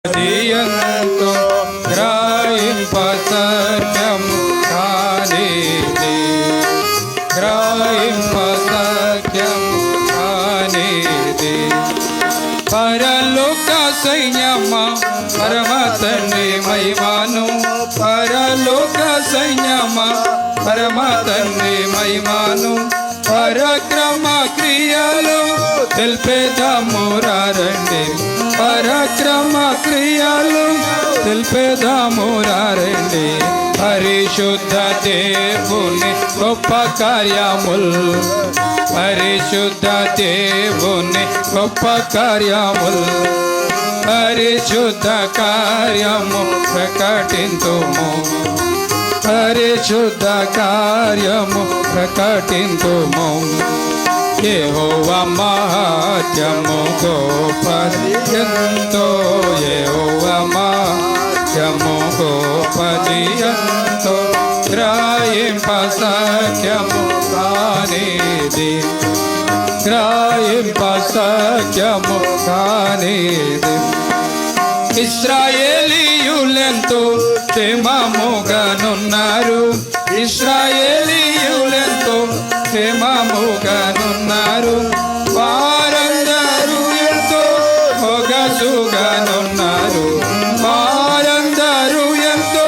ఎంతో గ్రహింప సత్యము కానిది, గ్రహింప సత్యము కానిది. పరలోక సైన్యమా పరమ తండ్రి మహిమను, పరలోక సైన్యమా పరమ తండ్రి మహిమను, పరక్రమ క్రియలు తెలిపేదాము రండి, పరక్రమ క్రియలు తెలిపేదాము రండి. పరిశుద్ధ దేవుని గొప్ప కార్యముల్, పరిశుద్ధ దేవుని గొప్ప కార్యముల్, పరిశుద్ధ కార్యము ప్రకటింతుము, పరిశుద్ధ కార్యము ప్రకటింతుము. యెహోవా మహాత్మ్యము గొప్పది ఎంతో, యెహోవా మహాత్మ్యము గొప్పది ఎంతో, గ్రహింప సత్యము కానిది, గ్రహింప సత్యము కానిది. ఇశ్రాయేలీయులెంతో క్షేమముగానున్నారు, ఇశ్రాయేలీయులెంతో క్షేమముగానున్నారు, వారందరూ ఎంతో సొగసుగానున్నారు, వారందరూ ఎంతో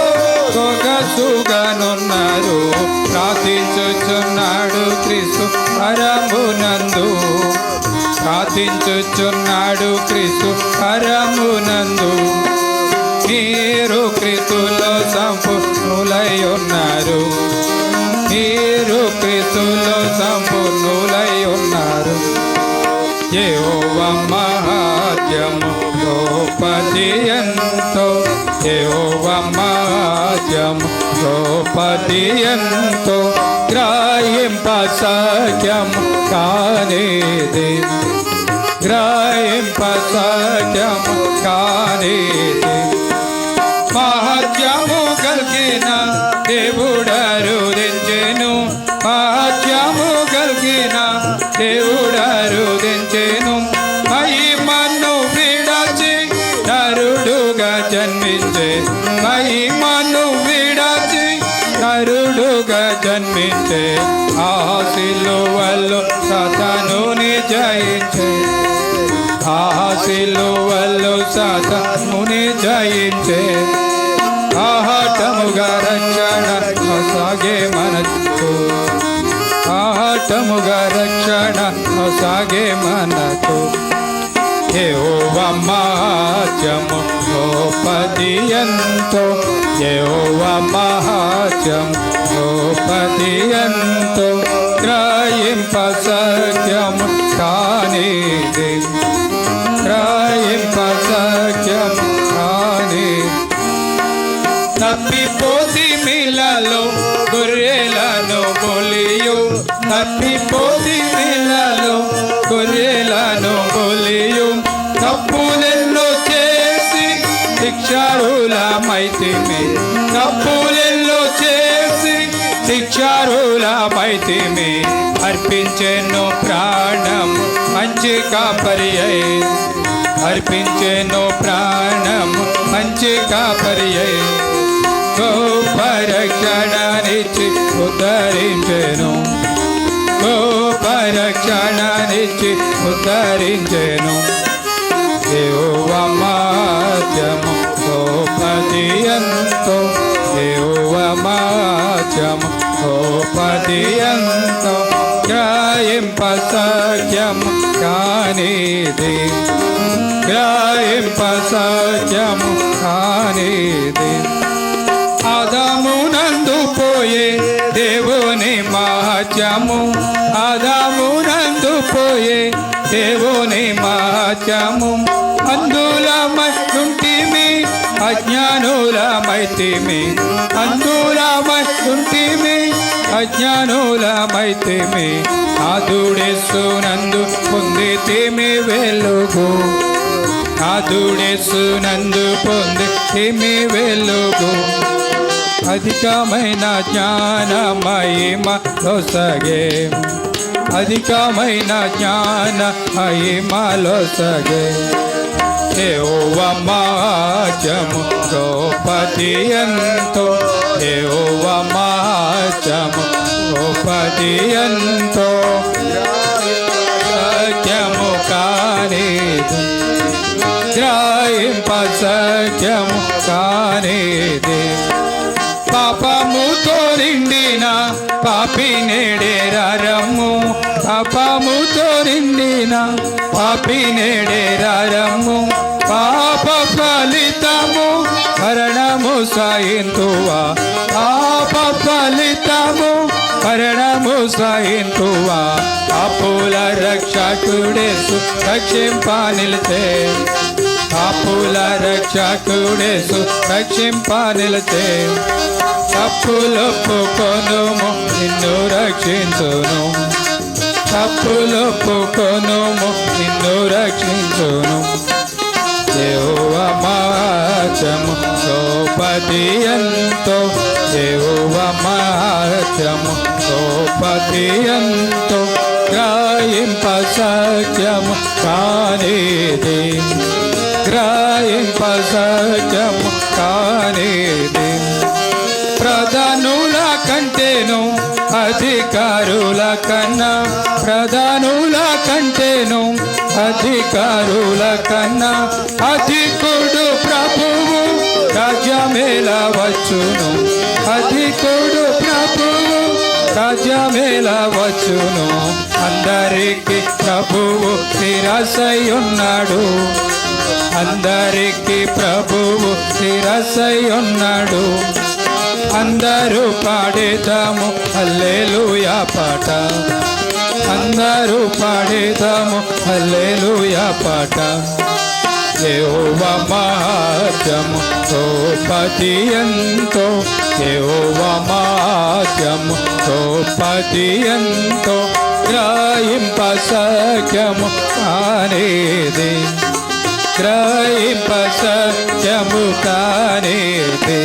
సొగసుగానున్నారు. ప్రార్థించుచున్నాడు క్రీస్తు పరమునందు, ప్రార్థించుచున్నాడు క్రీస్తు పరమునందు. మీరు క్రీస్తులో సంపూర్ణులై ఉన్నారు, మీరు క్రీస్తులో సంపూర్ణులై ఉన్నారు. యెహోవా మహాత్మ్యము గొప్పది ఎంతో, యెహోవా మహాత్మ్యము గొప్పది ఎంతో, గ్రహింప సత్యము కానిది, గ్రహింప సత్యము కానిది. మహత్యము కలిగిన దేవుడరుదించెను, మహత్యము కలిగిన దేవుడరుదించెను. మహిమను విడచి నరుడుగా జన్మించే, మహిమను విడచి నరుడుగా జన్మించే. ఆ సిలువలో సాతానుని జయించే, ఆ సిలువలో సాతానుని జయించే. ఆహటముగా రక్షణ సాగే మనకు, ఆహటముగా రక్షణ సాగే మనకు. యెహోవా మహాత్మ్యము గొప్పది ఎంతో, యెహోవా మహాత్మ్యము గొప్పది ఎంతో, గ్రహింప సత్యము కానిది, గ్రహింప సత్యము కానిది. తప్పిపోసి మిలలో గొర్రెలను బలియు, తప్పిపోసి మిలలో గొర్రెలను బలియు. తప్పులెన్నో చేసి శిక్షార్హులమైతిమి, తప్పులెన్నో చేసి శిక్షార్హులమైతిమి. అర్పించెను ప్రాణం మంచి కాపరియై, అర్పించెను ప్రాణం మంచి కాపరియై. గొప్ప రక్షణనిచ్చి ఉద్ధరించెను, గొప్ప రక్షణనిచ్చి ఉద్ధరించెను. యెహోవా మహాత్మ్యము గొప్పది ఎంతో, యెహోవా మహాత్మ్యము గొప్పది ఎంతో, గ్రహింప సత్యము కానిది, గ్రహింప సత్యము కానిది. ఆదామునందు పోయే దేవుని మహాత్మ్యము, ఆదామునందు పోయే దేవుని మహాత్మ్యము. అందులమైతిమి అజ్ఞానులమైతిమి, అందులమైతిమి అజ్ఞానులమైతిమి. నాదుడేసునందు పొందితిమి వెలుగు, నాదుడేసునందు పొందితిమి వెలుగు. అధికమైన జ్ఞాన మహిమలో సగే, అధికమైన జ్ఞాన మహిమలో సగే. యెహోవా మహాత్మ్యము గొప్పది ఎంతో, యెహోవా మహాత్మ్యము గొప్పది ఎంతో, సత్యము కానిది గ్రహింప సత్యము కానిది. పాపముతో నిండిన పాపి నేడేరము, పాపముతో నిండిన పాపి నేడేరము, పాప ఫలితము మరణము సహింతువా, పాప ఫలితము మరణము సహింతువా, పాపుల రక్షకుడేసు రక్షింప నిలిచే, పాపుల రక్షకుడేసు రక్షింప నిలిచే, తప్పులొప్పుకొనుము నిన్ను రక్షించును, తప్పులొప్పుకొనుము నిన్ను రక్షించును. యెహోవా మహాత్మ్యము గొప్పది ఎంతో, యెహోవా మహాత్మ్యము గొప్పది ఎంతో, గ్రహింప సత్యము కానిది, గ్రహింప సత్యము కానిది. ప్రధానుల కంటేను అధికారుల కన్నా, ప్రధానుల కంటేను అధికారుల కన్నా అధికుడు ప్రభువు రాజ్యమేల వచ్చును, అధికుడు ప్రభువు రాజ్యమేల వచ్చును. అందరికి ప్రభువు శిరస్సై ఉన్నాడు, అందరికి ప్రభువు శిరస్సై ఉన్నాడు. అందరూ పాడేదాము హల్లెలూయా పాట, అందరూ పాడేదాము హల్లెలూయా పాట. యెహోవా మహాత్మ్యము గొప్పది ఎంతో, యెహోవా మహాత్మ్యము గొప్పది ఎంతో, గ్రహింప సత్యము కానిది, గ్రహింప సత్యము కానిది.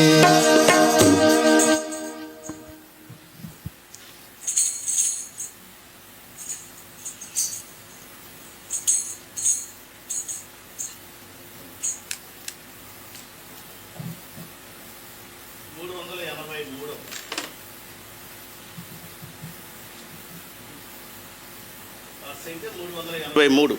సంఖ్య 383.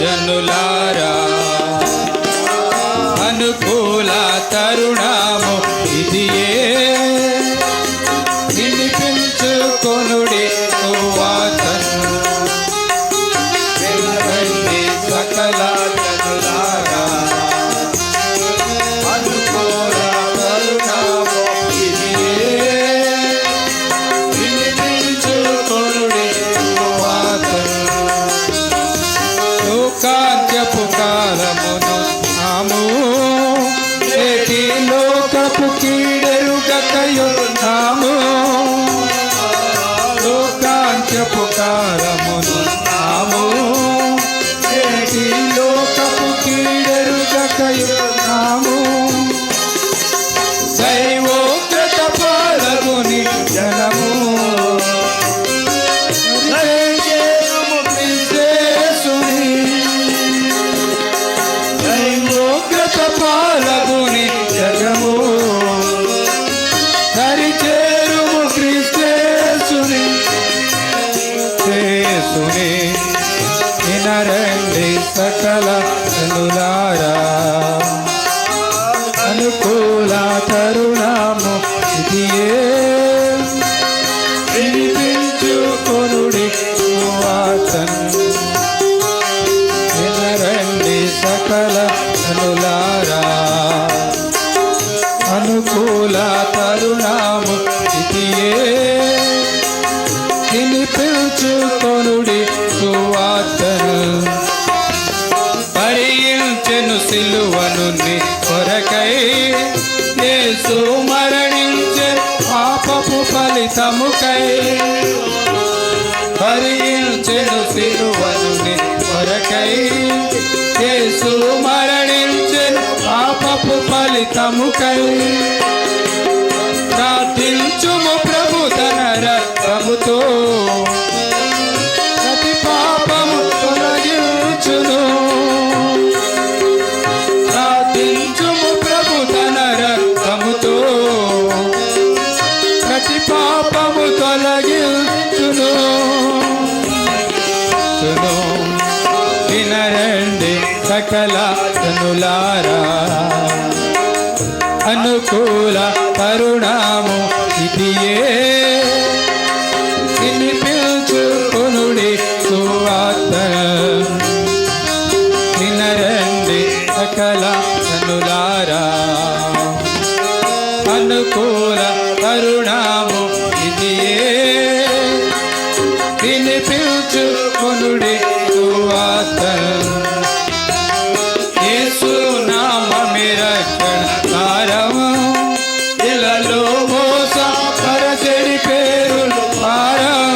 జనులారా అనుకూల తరుణము ఇదియే, వినిపించుకొనుడి సువార్తను. రండి సకల జనులారా అనుకూల తరుణము ఇదియే, వినిపించుకొనుడి సువార్తను. లోకాంత్యపు కాలమును నాము నేటి లోకపు కీడెరుగకయున్నాము, లోకాంత్యపు కాలమును నాము నేటి లోకపు కీడెరుగకయున్నాము. దైవోగ్రత పాలగుని జనము పాలగుని జగము దరిచేరుము క్రీస్తేసుని, యేసుని వినరండి సకల జనులారా అనుకూల తరుణము ఇదియే, వినిపించుకొనుడి సువార్తను. వినరండి సకల జనులారా అనుకూల తరుణము ఇదియే, వినిపించు సిలువను నీ కొరకై యేసు మరణించే పాపపు ఫలితముకై భరించెను సిలువను నీ కొరకై యేసు మరణించెను పాపపు ఫలితముకై ప్రార్థించుము ప్రభు తన రక్తముతో ప్రతి పాపము తొలగించును ప్రార్థించుము ప్రభు తన రక్తముతో ప్రతి పాపము తొలగించును వినరండి సకల జనులారా అనుకూల కరుణాము ఇదియే వినిపించుకొనుడి సువార్త వినరండి సకల జనులారా అనుకూల కరుణాము ఇదియే వినిపించుకొనుడి సువార్త యేసు నామమే రక్షణ కారము ఇలలో మోస పరచెడి పేరులు పారం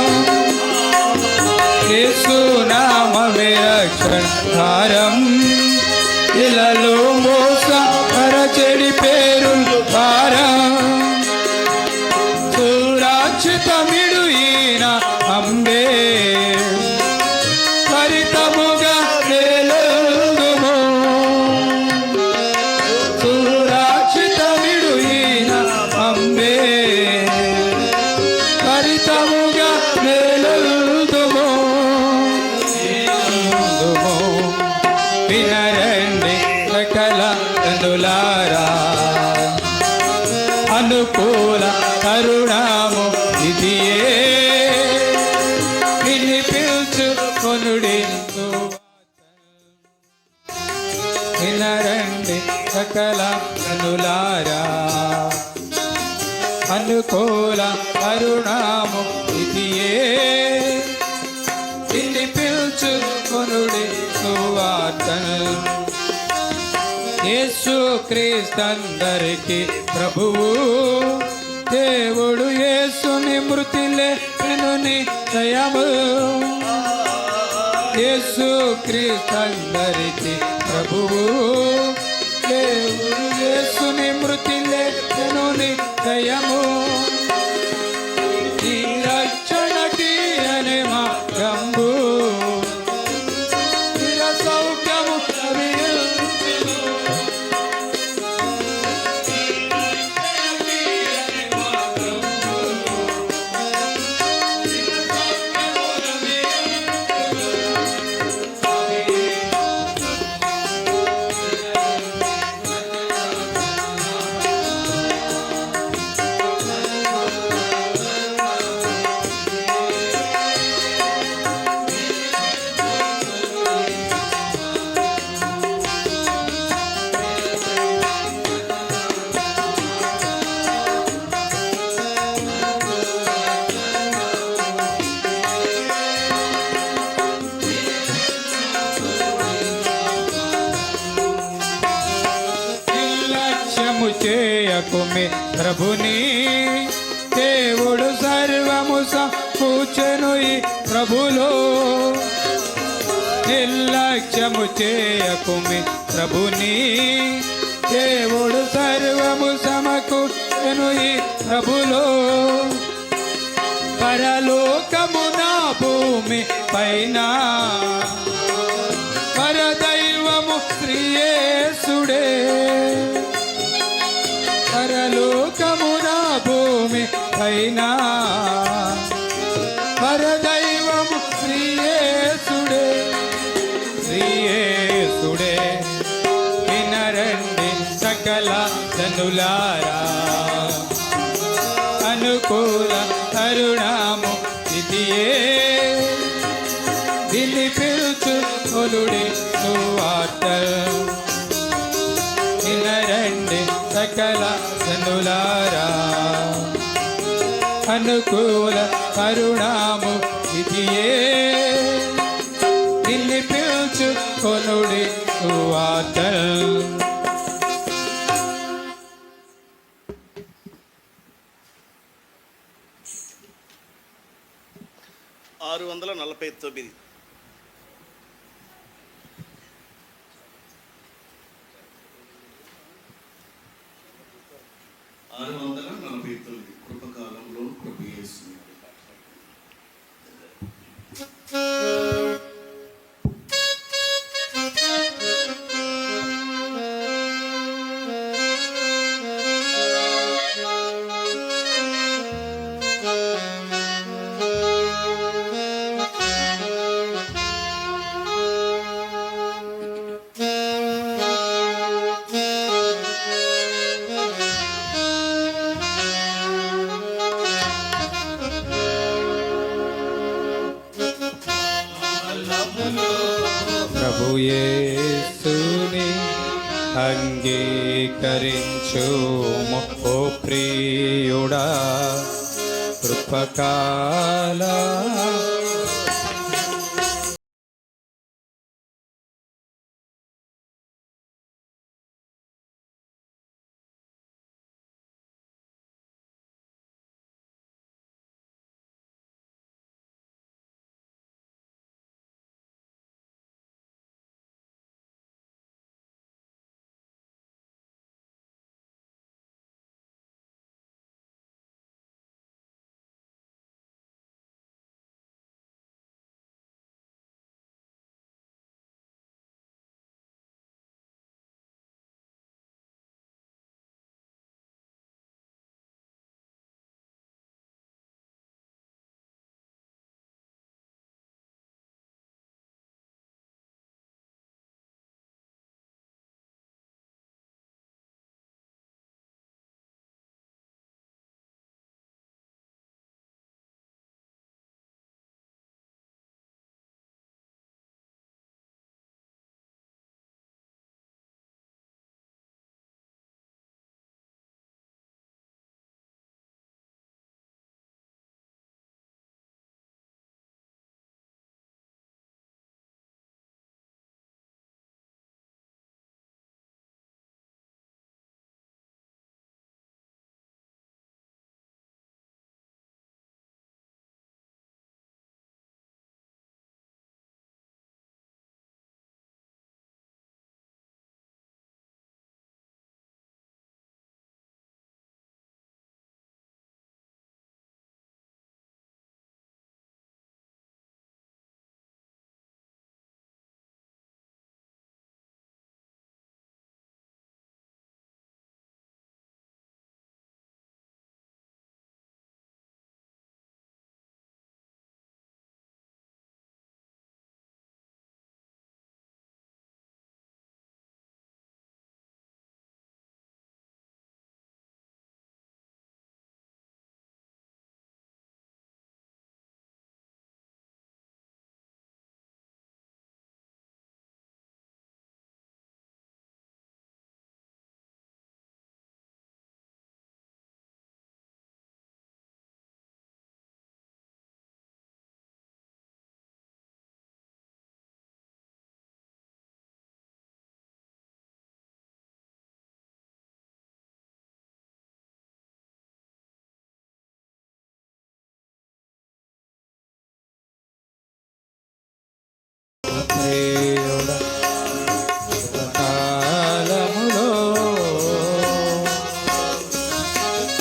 యేసు నామమే రక్షణ కారం ఇలలో మోస పరచెడి పేరులు పారం సురక్షితమిడు ఈయన అంబే హరితముగా తేలుదుము సురక్షితమిడు ఈయన అంబే హరితముగా తేలుదుము వినరండి సకల జనులారా అనుకూల కరుణాము ఇదియే వినిపించుకొనుడి వినరండి సకల జనులారా అనుకూల కరుణాము ఇదియే వినిపించుకొనుడి సువార్త యేసు క్రీస్తందరికి ప్రభువు దేవుడు యేసుని మృతిలే నిశ్చయము యేసు క్రీస్తందరికి ప్రభువు దేవుడు యేసుని మృతిలే నిశ్చయము ఈ రక్షణకి అనే మార్గంబు నిర సౌఖ్యము చేయకుమి ప్రభుని దేవుడు సర్వము సమకూర్చెను ఈ ప్రభులో నిర్లక్ష్యము చేయకుమి ప్రభుని దేవుడు సర్వము సమకూర్చెను ఈ ప్రభులో పరలోకమున భూమి పైన పరదైవము శ్రీయేసుడే పరలోకమున భూమి పైన పరదైవము శ్రీయేసుడే శ్రీయేసుడే వినరండి సకల జనులారా అనుకూల కరుణాము ఇదియే వినిపించుకొనుడి సువార్త వినరండి సకల జనులారా అనుకూల కరుణాము ఇదియే వినిపించుకొనుడి కొనుడి సువార్తల్. 649. కృపకాలంలో కృప యేసు. ప్రభు యేసుని అంగీకరించుము ఓ ప్రియుడా, కృపకాల ప్రియుడా, కృపకాలములో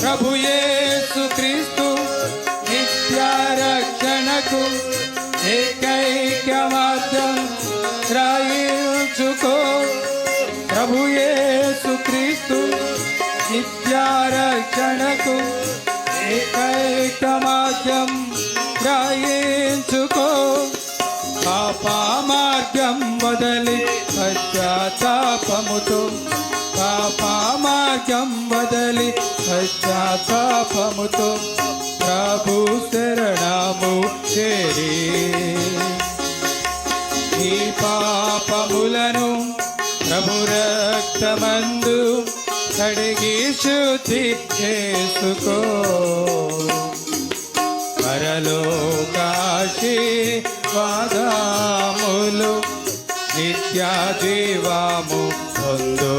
ప్రభు యేసు క్రీస్తు నిత్య రక్షణకు ఏకైక మార్గం గ్రహించుకో. ప్రభు యేసు క్రీస్తు నిత్య రక్షణకు ఏకైక మార్గం గ్రహించుకో. పాప మార్గం వదలి పశ్చాత్తాపముతో, పాప మార్గం వదలి పశ్చాత్తాపముతో ప్రభు శరణము చేరి ఈ పాపములను ప్రభు రక్తమందు కడిగి శుద్ధి చేసుకో. పరలోకాశీర్వాదములు నిత్య జీవము పొందు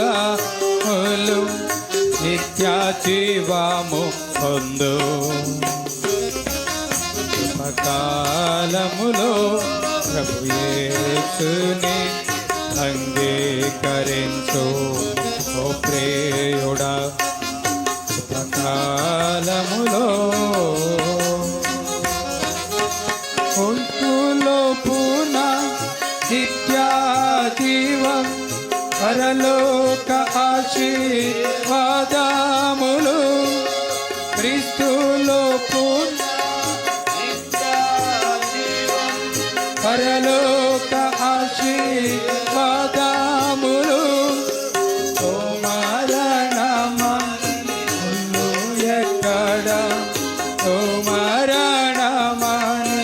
పరలోకాశీర్వాదములు నిత్య జీవము పొందు కాలములో ప్రభు యేసుని అంగీకరించు ఓ ప్రియుడా కాలములో ఒంటులో పూర్ణ నిత్యాదీవం పరలోక ఆశీర్వాదములు క్రీస్తులో పూర్ణ పరలోక ఆశీర్వాదములు ఓ మరణమను ఎక్కడ ఓ మరణమని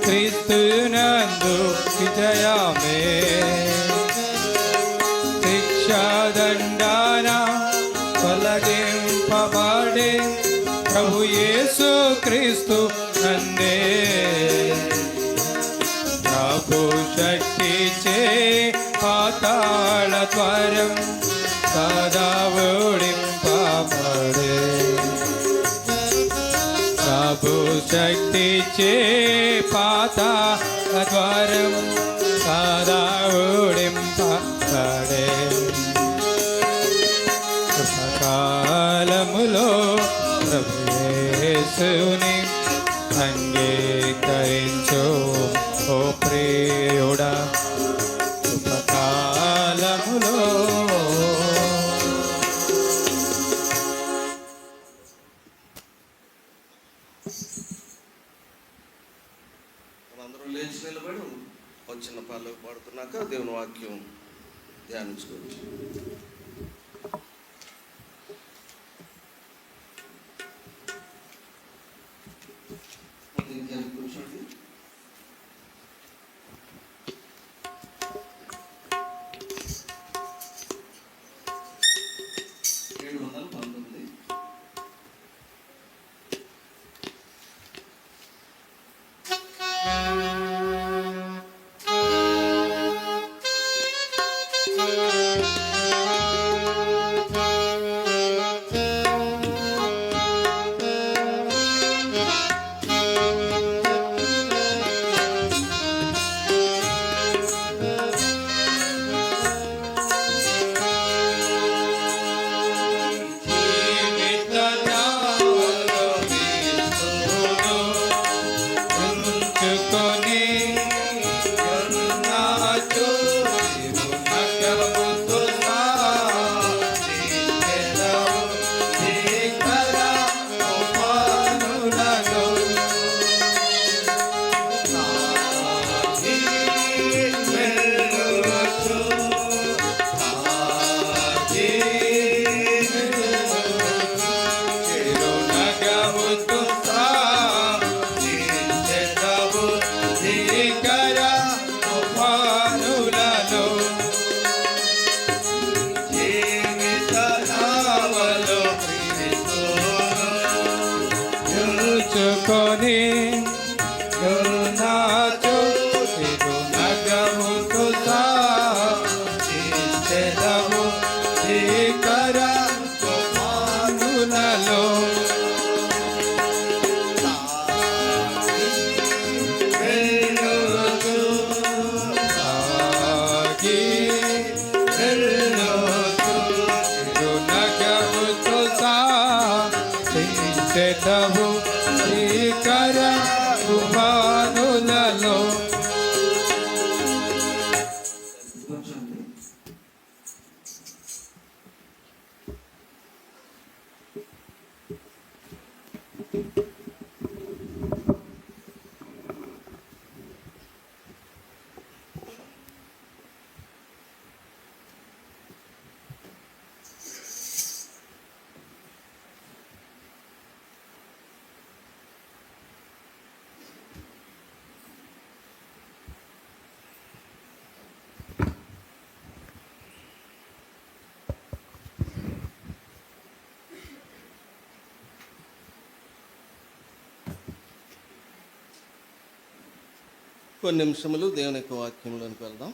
క్రీస్తునందు విజయమే శిక్షాదండాన తొలగింపబడే ప్రభు యేసు క్రీస్తు నందే ప్రభు శక్తి చే పాతాళ ద్వారం సదా ఓడింపబడే ప్రభు శక్తి చే పాతాళ ద్వారం సదా ఓడింపబడే కాలములో ప్రభు యేసుని అంగీకరించు ఓ ప్రియుడా ఉపకాలములో మనందరూ లేచి నిలబడి ఒక చిన్న పాలు పాడుతున్నాక దేవుని వాక్యం ధ్యానించుకోవచ్చు. కూర్చోండి. కొని నాచు తిరునగముకు సాచెదము శ్రీకర మానులలో తిరునగముకు సాచెదము శ్రీకర కుమారులలో కొన్ని నిమిషములు దేవుని యొక్క వాక్యంలోనికి వెళ్దాం.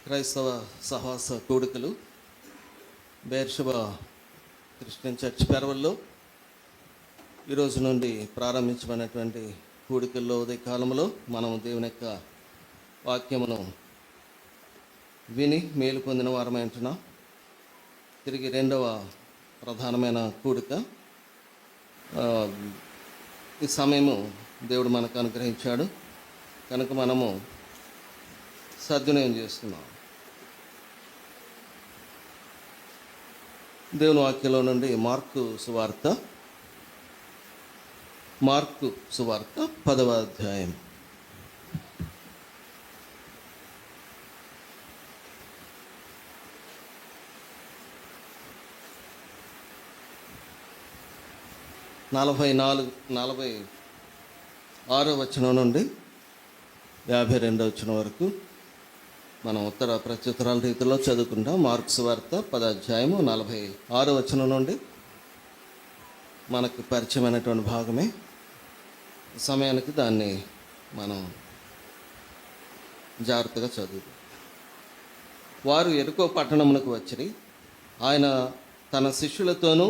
క్రైస్తవ సహవాస కూడికలు బేర్షెబా క్రిస్టియన్ చర్చ్ పెరవల్లో ఈరోజు నుండి ప్రారంభించబడినటువంటి కూడికల్లో ఉదయకాలంలో మనం దేవుని యొక్క వాక్యమును విని మేలు పొందిన వారమై ఉంటున్నాం. తిరిగి రెండవ ప్రధానమైన కూడిక ఈ సమయము దేవుడు మనకు అనుగ్రహించాడు కనుక మనము సద్వినియోగం చేస్తున్నాం. దేవుని వాక్యంలో నుండి మార్కు సువార్త 10వ అధ్యాయం. నలభై 46వ వచనం నుండి 52వ వచనం వరకు మనం ఉత్తర ప్రత్యుత్తరాల రీతిలో చదువుకుంటాం. మార్క్స్ వార్త 10వ అధ్యాయము 46వ వచనం నుండి మనకు పరిచయమైనటువంటి భాగమే. సమయానికి దాన్ని మనం జాగ్రత్తగా చదువుతాం. వారు యెరికో పట్టణమునకు వచ్చిరి. ఆయన తన శిష్యులతోనూ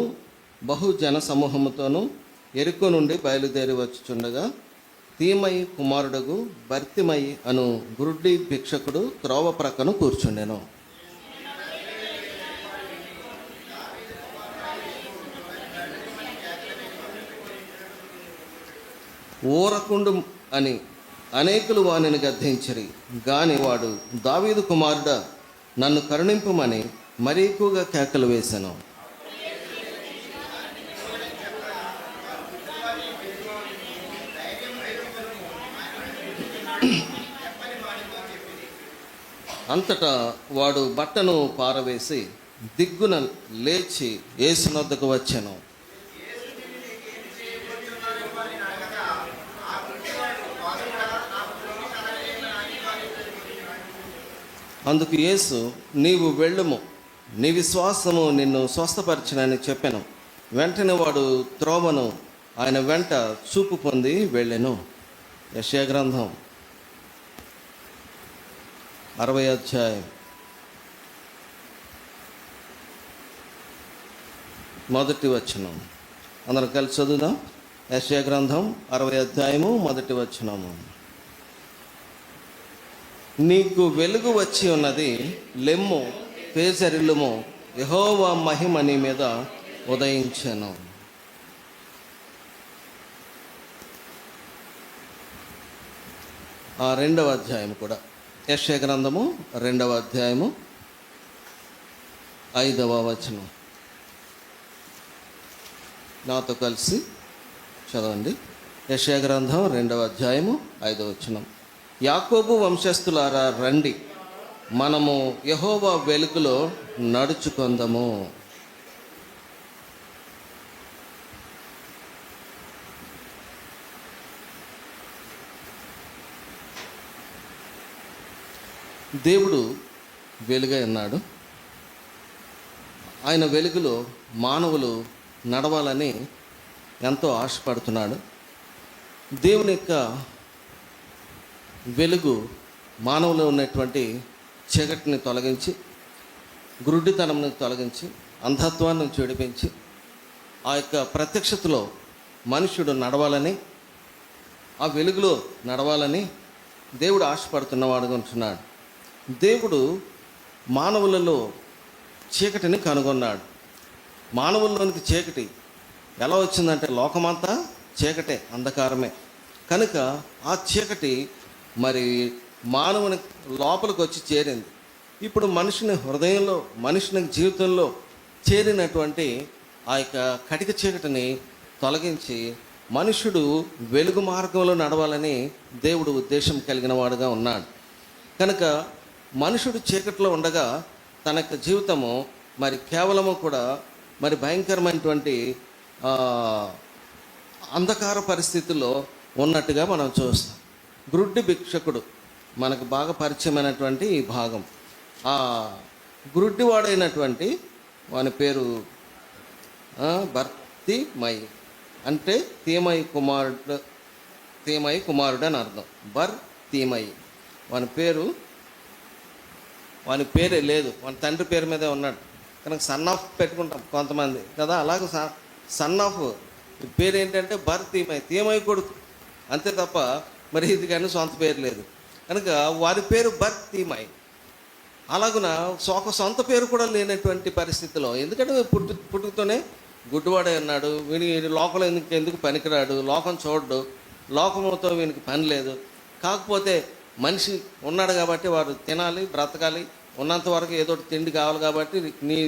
బహు జన సమూహముతోనూ యెరికో నుండి బయలుదేరి వచ్చుచుండగా తీమయి కుమారుడగు బర్తిమయి అను గురుడ్డి భిక్షకుడు త్రోవ ప్రక్కన కూర్చుండెను. ఊరకుండు అని అనేకులు వానిని గద్దించిరి. గాని వాడు, దావీదు కుమారుడా, నన్ను కరుణింపుమని మరీ ఎక్కువగా కేకలు వేశాను. అంతటా వాడు బట్టను పారవేసి దిగ్గున లేచి యేసు వద్దకు వచ్చెను. అందుకు యేసు, నీవు వెళ్ళుము, నీ విశ్వాసము నిన్ను స్వస్థపరిచినని చెప్పెను. వెంటనే వాడు త్రోవను ఆయన వెంట చూపు పొంది వెళ్ళెను. యెషయా గ్రంథం 60వ అధ్యాయం 1వ వచనం. అందరం కలిసి చదువుదాం. యెషయా గ్రంథం 60వ అధ్యాయము 1వ వచనము. నీకు వెలుగు వచ్చి ఉన్నది, లెమ్ము, పేజరిల్లుము, యెహోవా మహిమ నీ మీద ఉదయించెను. ఆ 2వ అధ్యాయం కూడా యెషయా గ్రంథము 2వ అధ్యాయము 5వ వచనం. నాతో కలిసి చదవండి. యెషయా గ్రంథం 2వ అధ్యాయము 5వ వచనం. యాకోబు వంశస్థులారా రండి, మనము యెహోవా వెలుగులో నడుచుకొందము. దేవుడు వెలుగై ఉన్నాడు. ఆయన వెలుగులో మానవులు నడవాలని ఎంతో ఆశపడుతున్నాడు. దేవుని యొక్క వెలుగు మానవులో ఉన్నటువంటి చీకటిని తొలగించి, గురుడితనంని తొలగించి, అంధత్వాన్ని చెడిపించి, ఆ యొక్క ప్రత్యక్షతలో మనుష్యుడు నడవాలని, ఆ వెలుగులో నడవాలని దేవుడు ఆశపడుతున్నవాడుగా ఉంటున్నాడు. దేవుడు మానవులలో చీకటిని కనుగొన్నాడు. మానవుల్లోనికి చీకటి ఎలా వచ్చిందంటే లోకమంతా చీకటే, అంధకారమే. కనుక ఆ చీకటి మరి మానవుని లోపలికి వచ్చి చేరింది. ఇప్పుడు మనిషిని హృదయంలో, మనిషిని జీవితంలో చేరినటువంటి ఆ యొక్క కటిక చీకటిని తొలగించి మనుషుడు వెలుగు మార్గంలో నడవాలని దేవుడు ఉద్దేశం కలిగిన వాడుగా ఉన్నాడు. కనుక మనుషుడు చీకటిలో ఉండగా తన యొక్క జీవితము మరి కేవలము కూడా మరి భయంకరమైనటువంటి అంధకార పరిస్థితుల్లో ఉన్నట్టుగా మనం చూస్తాం. గురుడ్డి భిక్షకుడు మనకు బాగా పరిచయమైనటువంటి ఈ భాగం. ఆ గురుడ్డివాడైనటువంటి వాని పేరు భర్తిమయి, అంటే తీమయి కుమారుడు తీమయి కుమారుడు అని అర్థం. బర్ తీమయి. వాని పేరే లేదు, వాని తండ్రి పేరు మీదే ఉన్నాడు కనుక సన్ ఆఫ్ పెట్టుకుంటాం కొంతమంది కదా. అలాగే సన్ ఆఫ్ పేరు ఏంటంటే బర్ తీమయి, తీమయి కొడుకు అంతే తప్ప మరి ఇది కానీ సొంత పేరు లేదు కనుక వారి పేరు బర్ తీమయి. అలాగున ఒక సొంత పేరు కూడా లేనటువంటి పరిస్థితిలో, ఎందుకంటే పుట్టుకతోనే గుడ్డివాడే ఉన్నాడు, వీని లోకంలో ఎందుకు పనికిరాడు, లోకం చూడడు, లోకముతో వీనికి పని లేదు. కాకపోతే మనిషి ఉన్నాడు కాబట్టి వారు తినాలి, బ్రతకాలి, ఉన్నంత వరకు ఏదో తిండి కావాలి కాబట్టి నీ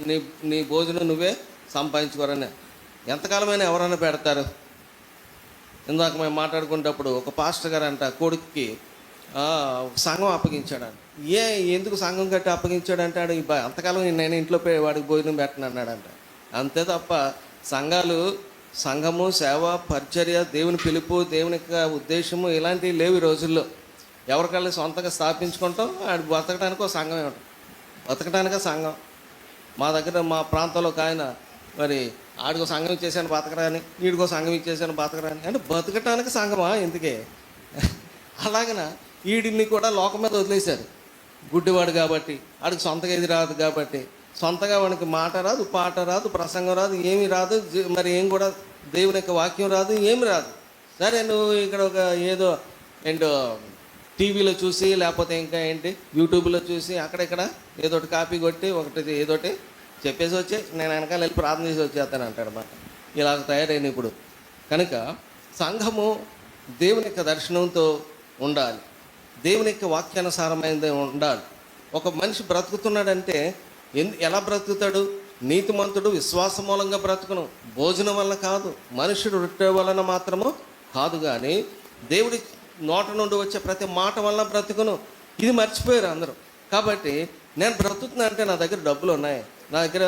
నీ నీ భోజనం నువ్వే సంపాదించుకోరని ఎంతకాలమైనా ఎవరైనా పెడతారు. ఇందాక మేము మాట్లాడుకునేటప్పుడు ఒక పాస్టర్ గారు అంట కొడుకుకి సంఘం అప్పగించాడు. ఎందుకు సంఘం కట్టి అప్పగించాడంటే అంతకాలం నేను ఇంట్లో వాడికి భోజనం పెట్టను అన్నాడంట. అంతే తప్ప సంఘము, సేవ, పరిచర్య, దేవుని పిలుపు, దేవుని యొక్క ఉద్దేశము ఇలాంటివి లేవు ఈ రోజుల్లో. ఎవరికల్లా సొంతంగా స్థాపించుకుంటాం, ఆడు బతకడానికి ఒక సంఘమే ఉంటుంది, బతకడానికే సంఘం. మా దగ్గర మా ప్రాంతంలో ఒక ఆయన మరి ఆడికో సంఘం ఇచ్చేసాను బతకరాని, వీడికో సంఘం ఇచ్చేసాను బతకరాని, అంటే బతకటానికి సంఘమా ఎందుకే? అలాగన వీడిని కూడా లోకం మీద వదిలేశారు. గుడ్డివాడు కాబట్టి, ఆడికి సొంతగా ఇది రాదు కాబట్టి, సొంతగా వాడికి మాట రాదు, పాట రాదు, ప్రసంగం రాదు, ఏమీ రాదు, మరి ఏం కూడా దేవుని యొక్క వాక్యం రాదు, ఏమి రాదు. సరే నువ్వు ఇక్కడ ఒక ఏంటో టీవీలో చూసి లేకపోతే ఇంకా యూట్యూబ్లో చూసి అక్కడెక్కడ ఏదోటి కాపీ కొట్టి ఒకటి ఏదోటి చెప్పేసి వచ్చి నేను వెనకాల వెళ్ళి ప్రార్థన చేసి వచ్చేస్తాను అంటాడు అన్నమాట. ఇలా తయారైన ఇప్పుడు కనుక సంఘము దేవుని యొక్క దర్శనంతో ఉండాలి, దేవుని యొక్క వాక్యానుసారమైనది ఉండాలి. ఒక మనిషి బ్రతుకుతున్నాడంటే ఎలా బ్రతుకుతాడు? నీతిమంతుడు విశ్వాస మూలంగా బ్రతుకును, భోజనం వల్ల కాదు, మనుషుడు రొట్టె వలన మాత్రము కాదు, కానీ దేవుడి నోట నుండి వచ్చే ప్రతి మాట వల్ల బ్రతుకును. ఇది మర్చిపోయారు అందరూ. కాబట్టి నేను బ్రతుకుతున్నా అంటే నా దగ్గర డబ్బులు ఉన్నాయి, నా దగ్గర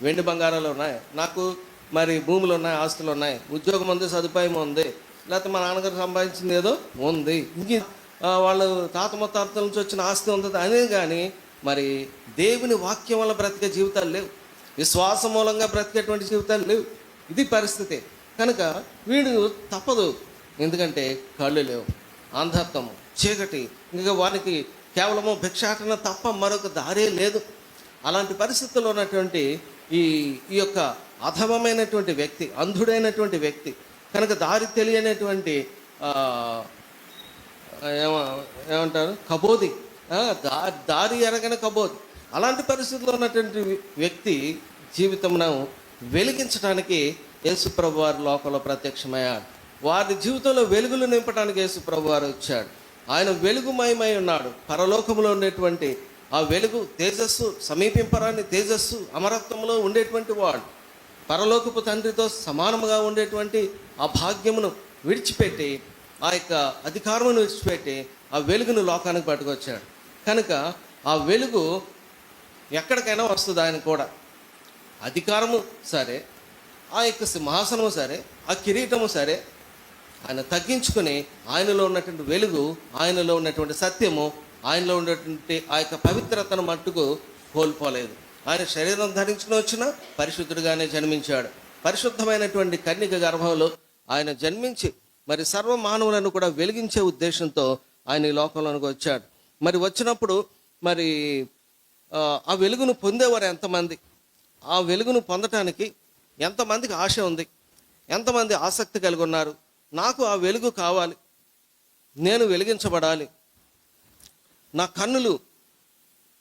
వెండి బంగారాలు ఉన్నాయి, నాకు మరి భూములు ఉన్నాయి, ఆస్తులు ఉన్నాయి, ఉద్యోగం ఉంది, సదుపాయం ఉంది, లేకపోతే మా నాన్నగారు సంపాదించింది ఏదో ఉంది, ఇంక వాళ్ళు తాత ముత్తాతల నుంచి వచ్చిన ఆస్తి ఉంది అనే, కానీ మరి దేవుని వాక్యం వల్ల బ్రతికే జీవితాలు లేవు, విశ్వాస మూలంగా బ్రతికేటువంటి జీవితాలు లేవు. ఇది పరిస్థితి. కనుక వీడు తప్పదు, ఎందుకంటే కళ్ళు లేవు, అంధత్వము, చీకటి, ఇంకా వారికి కేవలము భిక్షాటన తప్ప మరొక దారే లేదు. అలాంటి పరిస్థితుల్లో ఉన్నటువంటి ఈ యొక్క అధమమైనటువంటి వ్యక్తి, అంధుడైనటువంటి వ్యక్తి, కనుక దారి తెలియనటువంటి ఏమంటారు కబోది, దారి ఎరగని కబోది, అలాంటి పరిస్థితుల్లో ఉన్నటువంటి వ్యక్తి జీవితమును వెలిగించడానికి యేసుప్రభు వారి లోకంలో ప్రత్యక్షమయ్యాడు. వారి జీవితంలో వెలుగులు నింపడానికి యేసుప్రభు వారు వచ్చాడు. ఆయన వెలుగుమయమై ఉన్నాడు. పరలోకంలో ఉండేటువంటి ఆ వెలుగు, తేజస్సు, సమీపింపరాని తేజస్సు, అమరత్వంలో ఉండేటువంటి వాడు, పరలోకపు తండ్రితో సమానముగా ఉండేటువంటి ఆ భాగ్యమును విడిచిపెట్టి, ఆ యొక్క అధికారమును విడిచిపెట్టి ఆ వెలుగును లోకానికి పట్టుకొచ్చాడు. కనుక ఆ వెలుగు ఎక్కడికైనా వస్తుంది. ఆయన కూడా అధికారము సరే, ఆ యొక్క సింహాసనము సరే, ఆ కిరీటము సరే, ఆయన తగ్గించుకుని ఆయనలో ఉన్నటువంటి వెలుగు, ఆయనలో ఉన్నటువంటి సత్యము, ఆయనలో ఉన్నటువంటి ఆ యొక్క పవిత్రతను మట్టుకు కోల్పోలేదు. ఆయన శరీరం ధరించుకుని వచ్చిన పరిశుద్ధుడిగానే జన్మించాడు. పరిశుద్ధమైనటువంటి కన్యక గర్భంలో ఆయన జన్మించి మరి సర్వ మానవులను కూడా వెలిగించే ఉద్దేశంతో ఆయన ఈ లోకంలోనికి వచ్చాడు. మరి వచ్చినప్పుడు మరి ఆ వెలుగును పొందేవారు ఎంతమంది, ఆ వెలుగును పొందటానికి ఎంతమందికి ఆశ ఉంది, ఎంతమంది ఆసక్తి కలిగి ఉన్నారు? నాకు ఆ వెలుగు కావాలి, నేను వెలిగించబడాలి, నా కన్నులు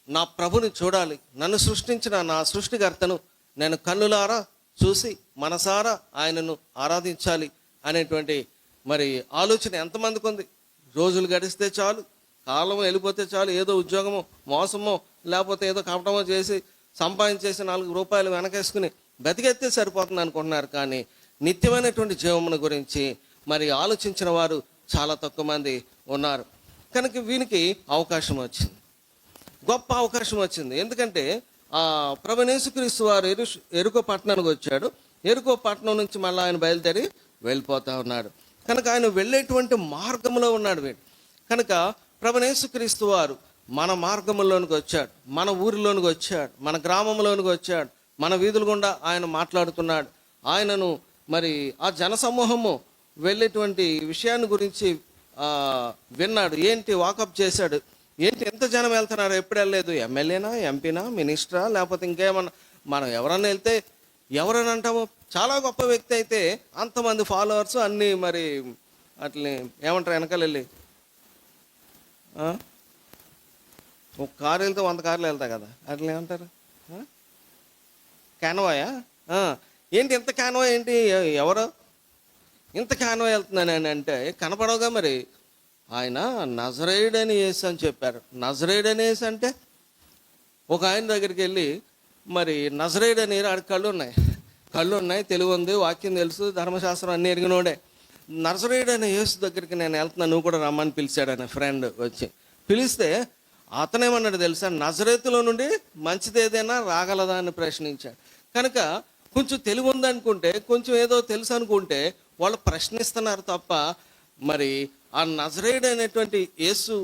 నా ప్రభుని చూడాలి, నన్ను సృష్టించిన నా సృష్టికర్తను నేను కన్నులారా చూసి మనసారా ఆయనను ఆరాధించాలి అనేటువంటి మరి ఆలోచన ఎంతమందికి ఉంది? రోజులు గడిస్తే చాలు, కాలం వెళ్ళిపోతే చాలు, ఏదో ఉద్యోగమో మోసమో లేకపోతే ఏదో కపటమో చేసి సంపాదించేసి 4 రూపాయలు వెనకేసుకుని బతికెత్తే సరిపోతుంది అనుకుంటున్నారు. కానీ నిత్యమైనటువంటి జీవమును గురించి మరి ఆలోచించిన వారు చాలా తక్కువ మంది ఉన్నారు. కనుక వీనికి అవకాశం వచ్చింది, గొప్ప అవకాశం వచ్చింది. ఎందుకంటే ప్రభువైన యేసుక్రీస్తు వారు ఎరుకో పట్టణానికి వచ్చాడు. ఎరుకో పట్టణం నుంచి మళ్ళీ ఆయన బయలుదేరి వెళ్ళిపోతూ ఉన్నాడు. కనుక ఆయన వెళ్ళేటువంటి మార్గంలో ఉన్నాడు వీడు. కనుక ప్రభువైన యేసుక్రీస్తు వారు మన మార్గంలోనికి వచ్చాడు, మన ఊరిలోనికి వచ్చాడు, మన గ్రామంలోనికి వచ్చాడు, మన వీధుల గుండా ఆయన మాట్లాడుతున్నాడు. ఆయనను మరి ఆ జనసమూహము వెళ్ళేటువంటి విషయాన్ని గురించి విన్నాడు. ఏంటి వాకప్ చేశాడు, ఏంటి ఎంత జనం వెళ్తున్నారు, ఎప్పుడు వెళ్ళలేదు, ఎమ్మెల్యేనా, ఎంపీనా, మినిస్టరా, లేకపోతే ఇంకేమన్నా. మనం ఎవరన్నా వెళ్తే ఎవరని అంటాము, చాలా గొప్ప వ్యక్తి అయితే అంతమంది ఫాలోవర్స్ అన్నీ మరి అట్లనే ఏమంటారు, వెనకాల వెళ్ళి ఒక కారు వెళ్తే 100 కార్లు వెళ్తాయి కదా, అట్లా ఏమంటారు, క్యాన్వాయా, ఏంటి ఎంత క్యాన్వా, ఏంటి ఎవరు ఇంత క్యాన్వా వెళ్తున్నానని అంటే కనపడవుగా. మరి ఆయన నజరేయుడని యేసు అని చెప్పారు. నజరేయుడని యేసు అంటే ఒక ఆయన దగ్గరికి వెళ్ళి, మరి నజరేయుడని ఆడికి కళ్ళు ఉన్నాయి, తెలివి ఉంది, వాక్యం తెలుసు, ధర్మశాస్త్రం అన్నీ ఎరిగినోడే. నజరేయుడని యేసు దగ్గరికి నేను వెళ్తున్నాను, నువ్వు కూడా రమ్మని పిలిచాడు ఆయన ఫ్రెండ్ వచ్చి. పిలిస్తే అతనేమన్నాడు తెలుసా, నజరేతులో నుండి మంచిది ఏదైనా రాగలదా అని ప్రశ్నించాడు. కనుక కొంచెం తెలివి ఉందనుకుంటే, కొంచెం ఏదో తెలుసు అనుకుంటే వాళ్ళు ప్రశ్నిస్తున్నారు తప్ప, మరి ఆ నజరేయుడు అనేటువంటి యేసు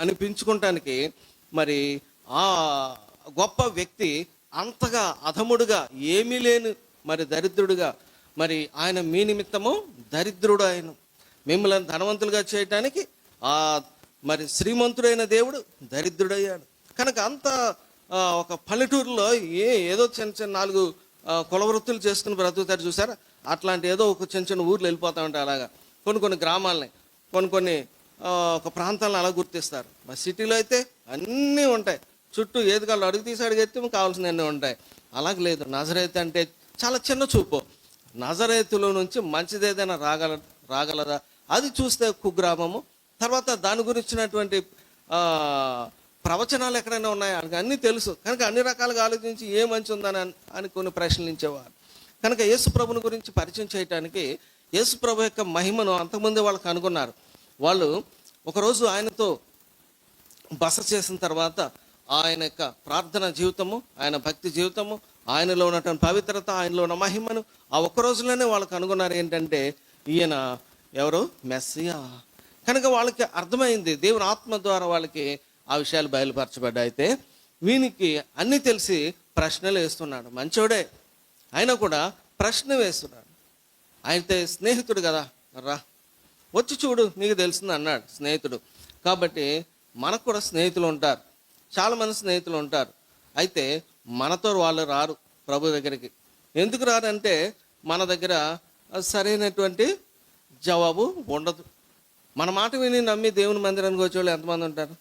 అనిపించుకోవటానికి మరి ఆ గొప్ప వ్యక్తి అంతగా అధముడుగా, ఏమీ లేని మరి దరిద్రుడుగా, మరి ఆయన మీ నిమిత్తము దరిద్రుడు, ఆయన మిమ్మల్ని ధనవంతులుగా చేయటానికి ఆ మరి శ్రీమంతుడైన దేవుడు దరిద్రుడయ్యాడు. కనుక అంత ఒక పల్లెటూరులో ఏదో చిన్న 4 కులవృత్తులు చేసుకుని బ్రతుకుతారు చూసారా, అట్లాంటి ఏదో ఒక చిన్న ఊర్లు వెళ్ళిపోతా ఉంటాయి. అలాగా కొన్ని గ్రామాలని, కొన్ని ఒక ప్రాంతాలను అలా గుర్తిస్తారు. మా సిటీలో అయితే అన్నీ ఉంటాయి, చుట్టూ ఏది కాళ్ళు అడుగు తీసి అడిగెత్తే కావాల్సినవన్నీ ఉంటాయి. అలాగే లేదు, నజరేతు అంటే చాలా చిన్న చూపు. నజరేతులో నుంచి మంచిది ఏదైనా రాగలదా, అది చూస్తే కుగ్రామము. తర్వాత దాని గురించినటువంటి ప్రవచనాలు ఎక్కడైనా ఉన్నాయా, అన్నీ తెలుసు. కనుక అన్ని రకాలుగా ఆలోచించి ఏ మంచి ఉందని అని కొన్ని ప్రశ్నించేవారు. కనుక యేసు ప్రభుని గురించి పరిచయం చేయడానికి యేసు ప్రభు యొక్క మహిమను అంతకుముందే వాళ్ళు కనుగొన్నారు. వాళ్ళు ఒకరోజు ఆయనతో బస చేసిన తర్వాత ఆయన యొక్క ప్రార్థన జీవితము, ఆయన భక్తి జీవితము, ఆయనలో ఉన్నటువంటి పవిత్రత, ఆయనలో ఉన్న మహిమను ఆ ఒక్క రోజులోనే వాళ్ళు కనుగొన్నారు. ఏంటంటే ఈయన ఎవరు, మెస్సియా. కనుక వాళ్ళకి అర్థమైంది, దేవుని ఆత్మ ద్వారా వాళ్ళకి ఆ విషయాలు బయలుపరచబడ్డాయి. అయితే వీనికి అన్నీ తెలిసి ప్రశ్నలు వేస్తున్నాడు. మంచోడే అయినా కూడా ప్రశ్న వేస్తున్నాడు. అయితే స్నేహితుడు కదా, రా వచ్చి చూడు నీకు తెలిసింది అన్నాడు స్నేహితుడు. కాబట్టి మనకు కూడా స్నేహితులు ఉంటారు, చాలామంది స్నేహితులు ఉంటారు. అయితే మనతో వాళ్ళు రారు ప్రభు దగ్గరికి. ఎందుకు రారంటే మన దగ్గర సరైనటువంటి జవాబు ఉండదు. మన మాట విని నమ్మి దేవుని మందిరానికి వచ్చేవాళ్ళు ఎంతమంది ఉంటారు?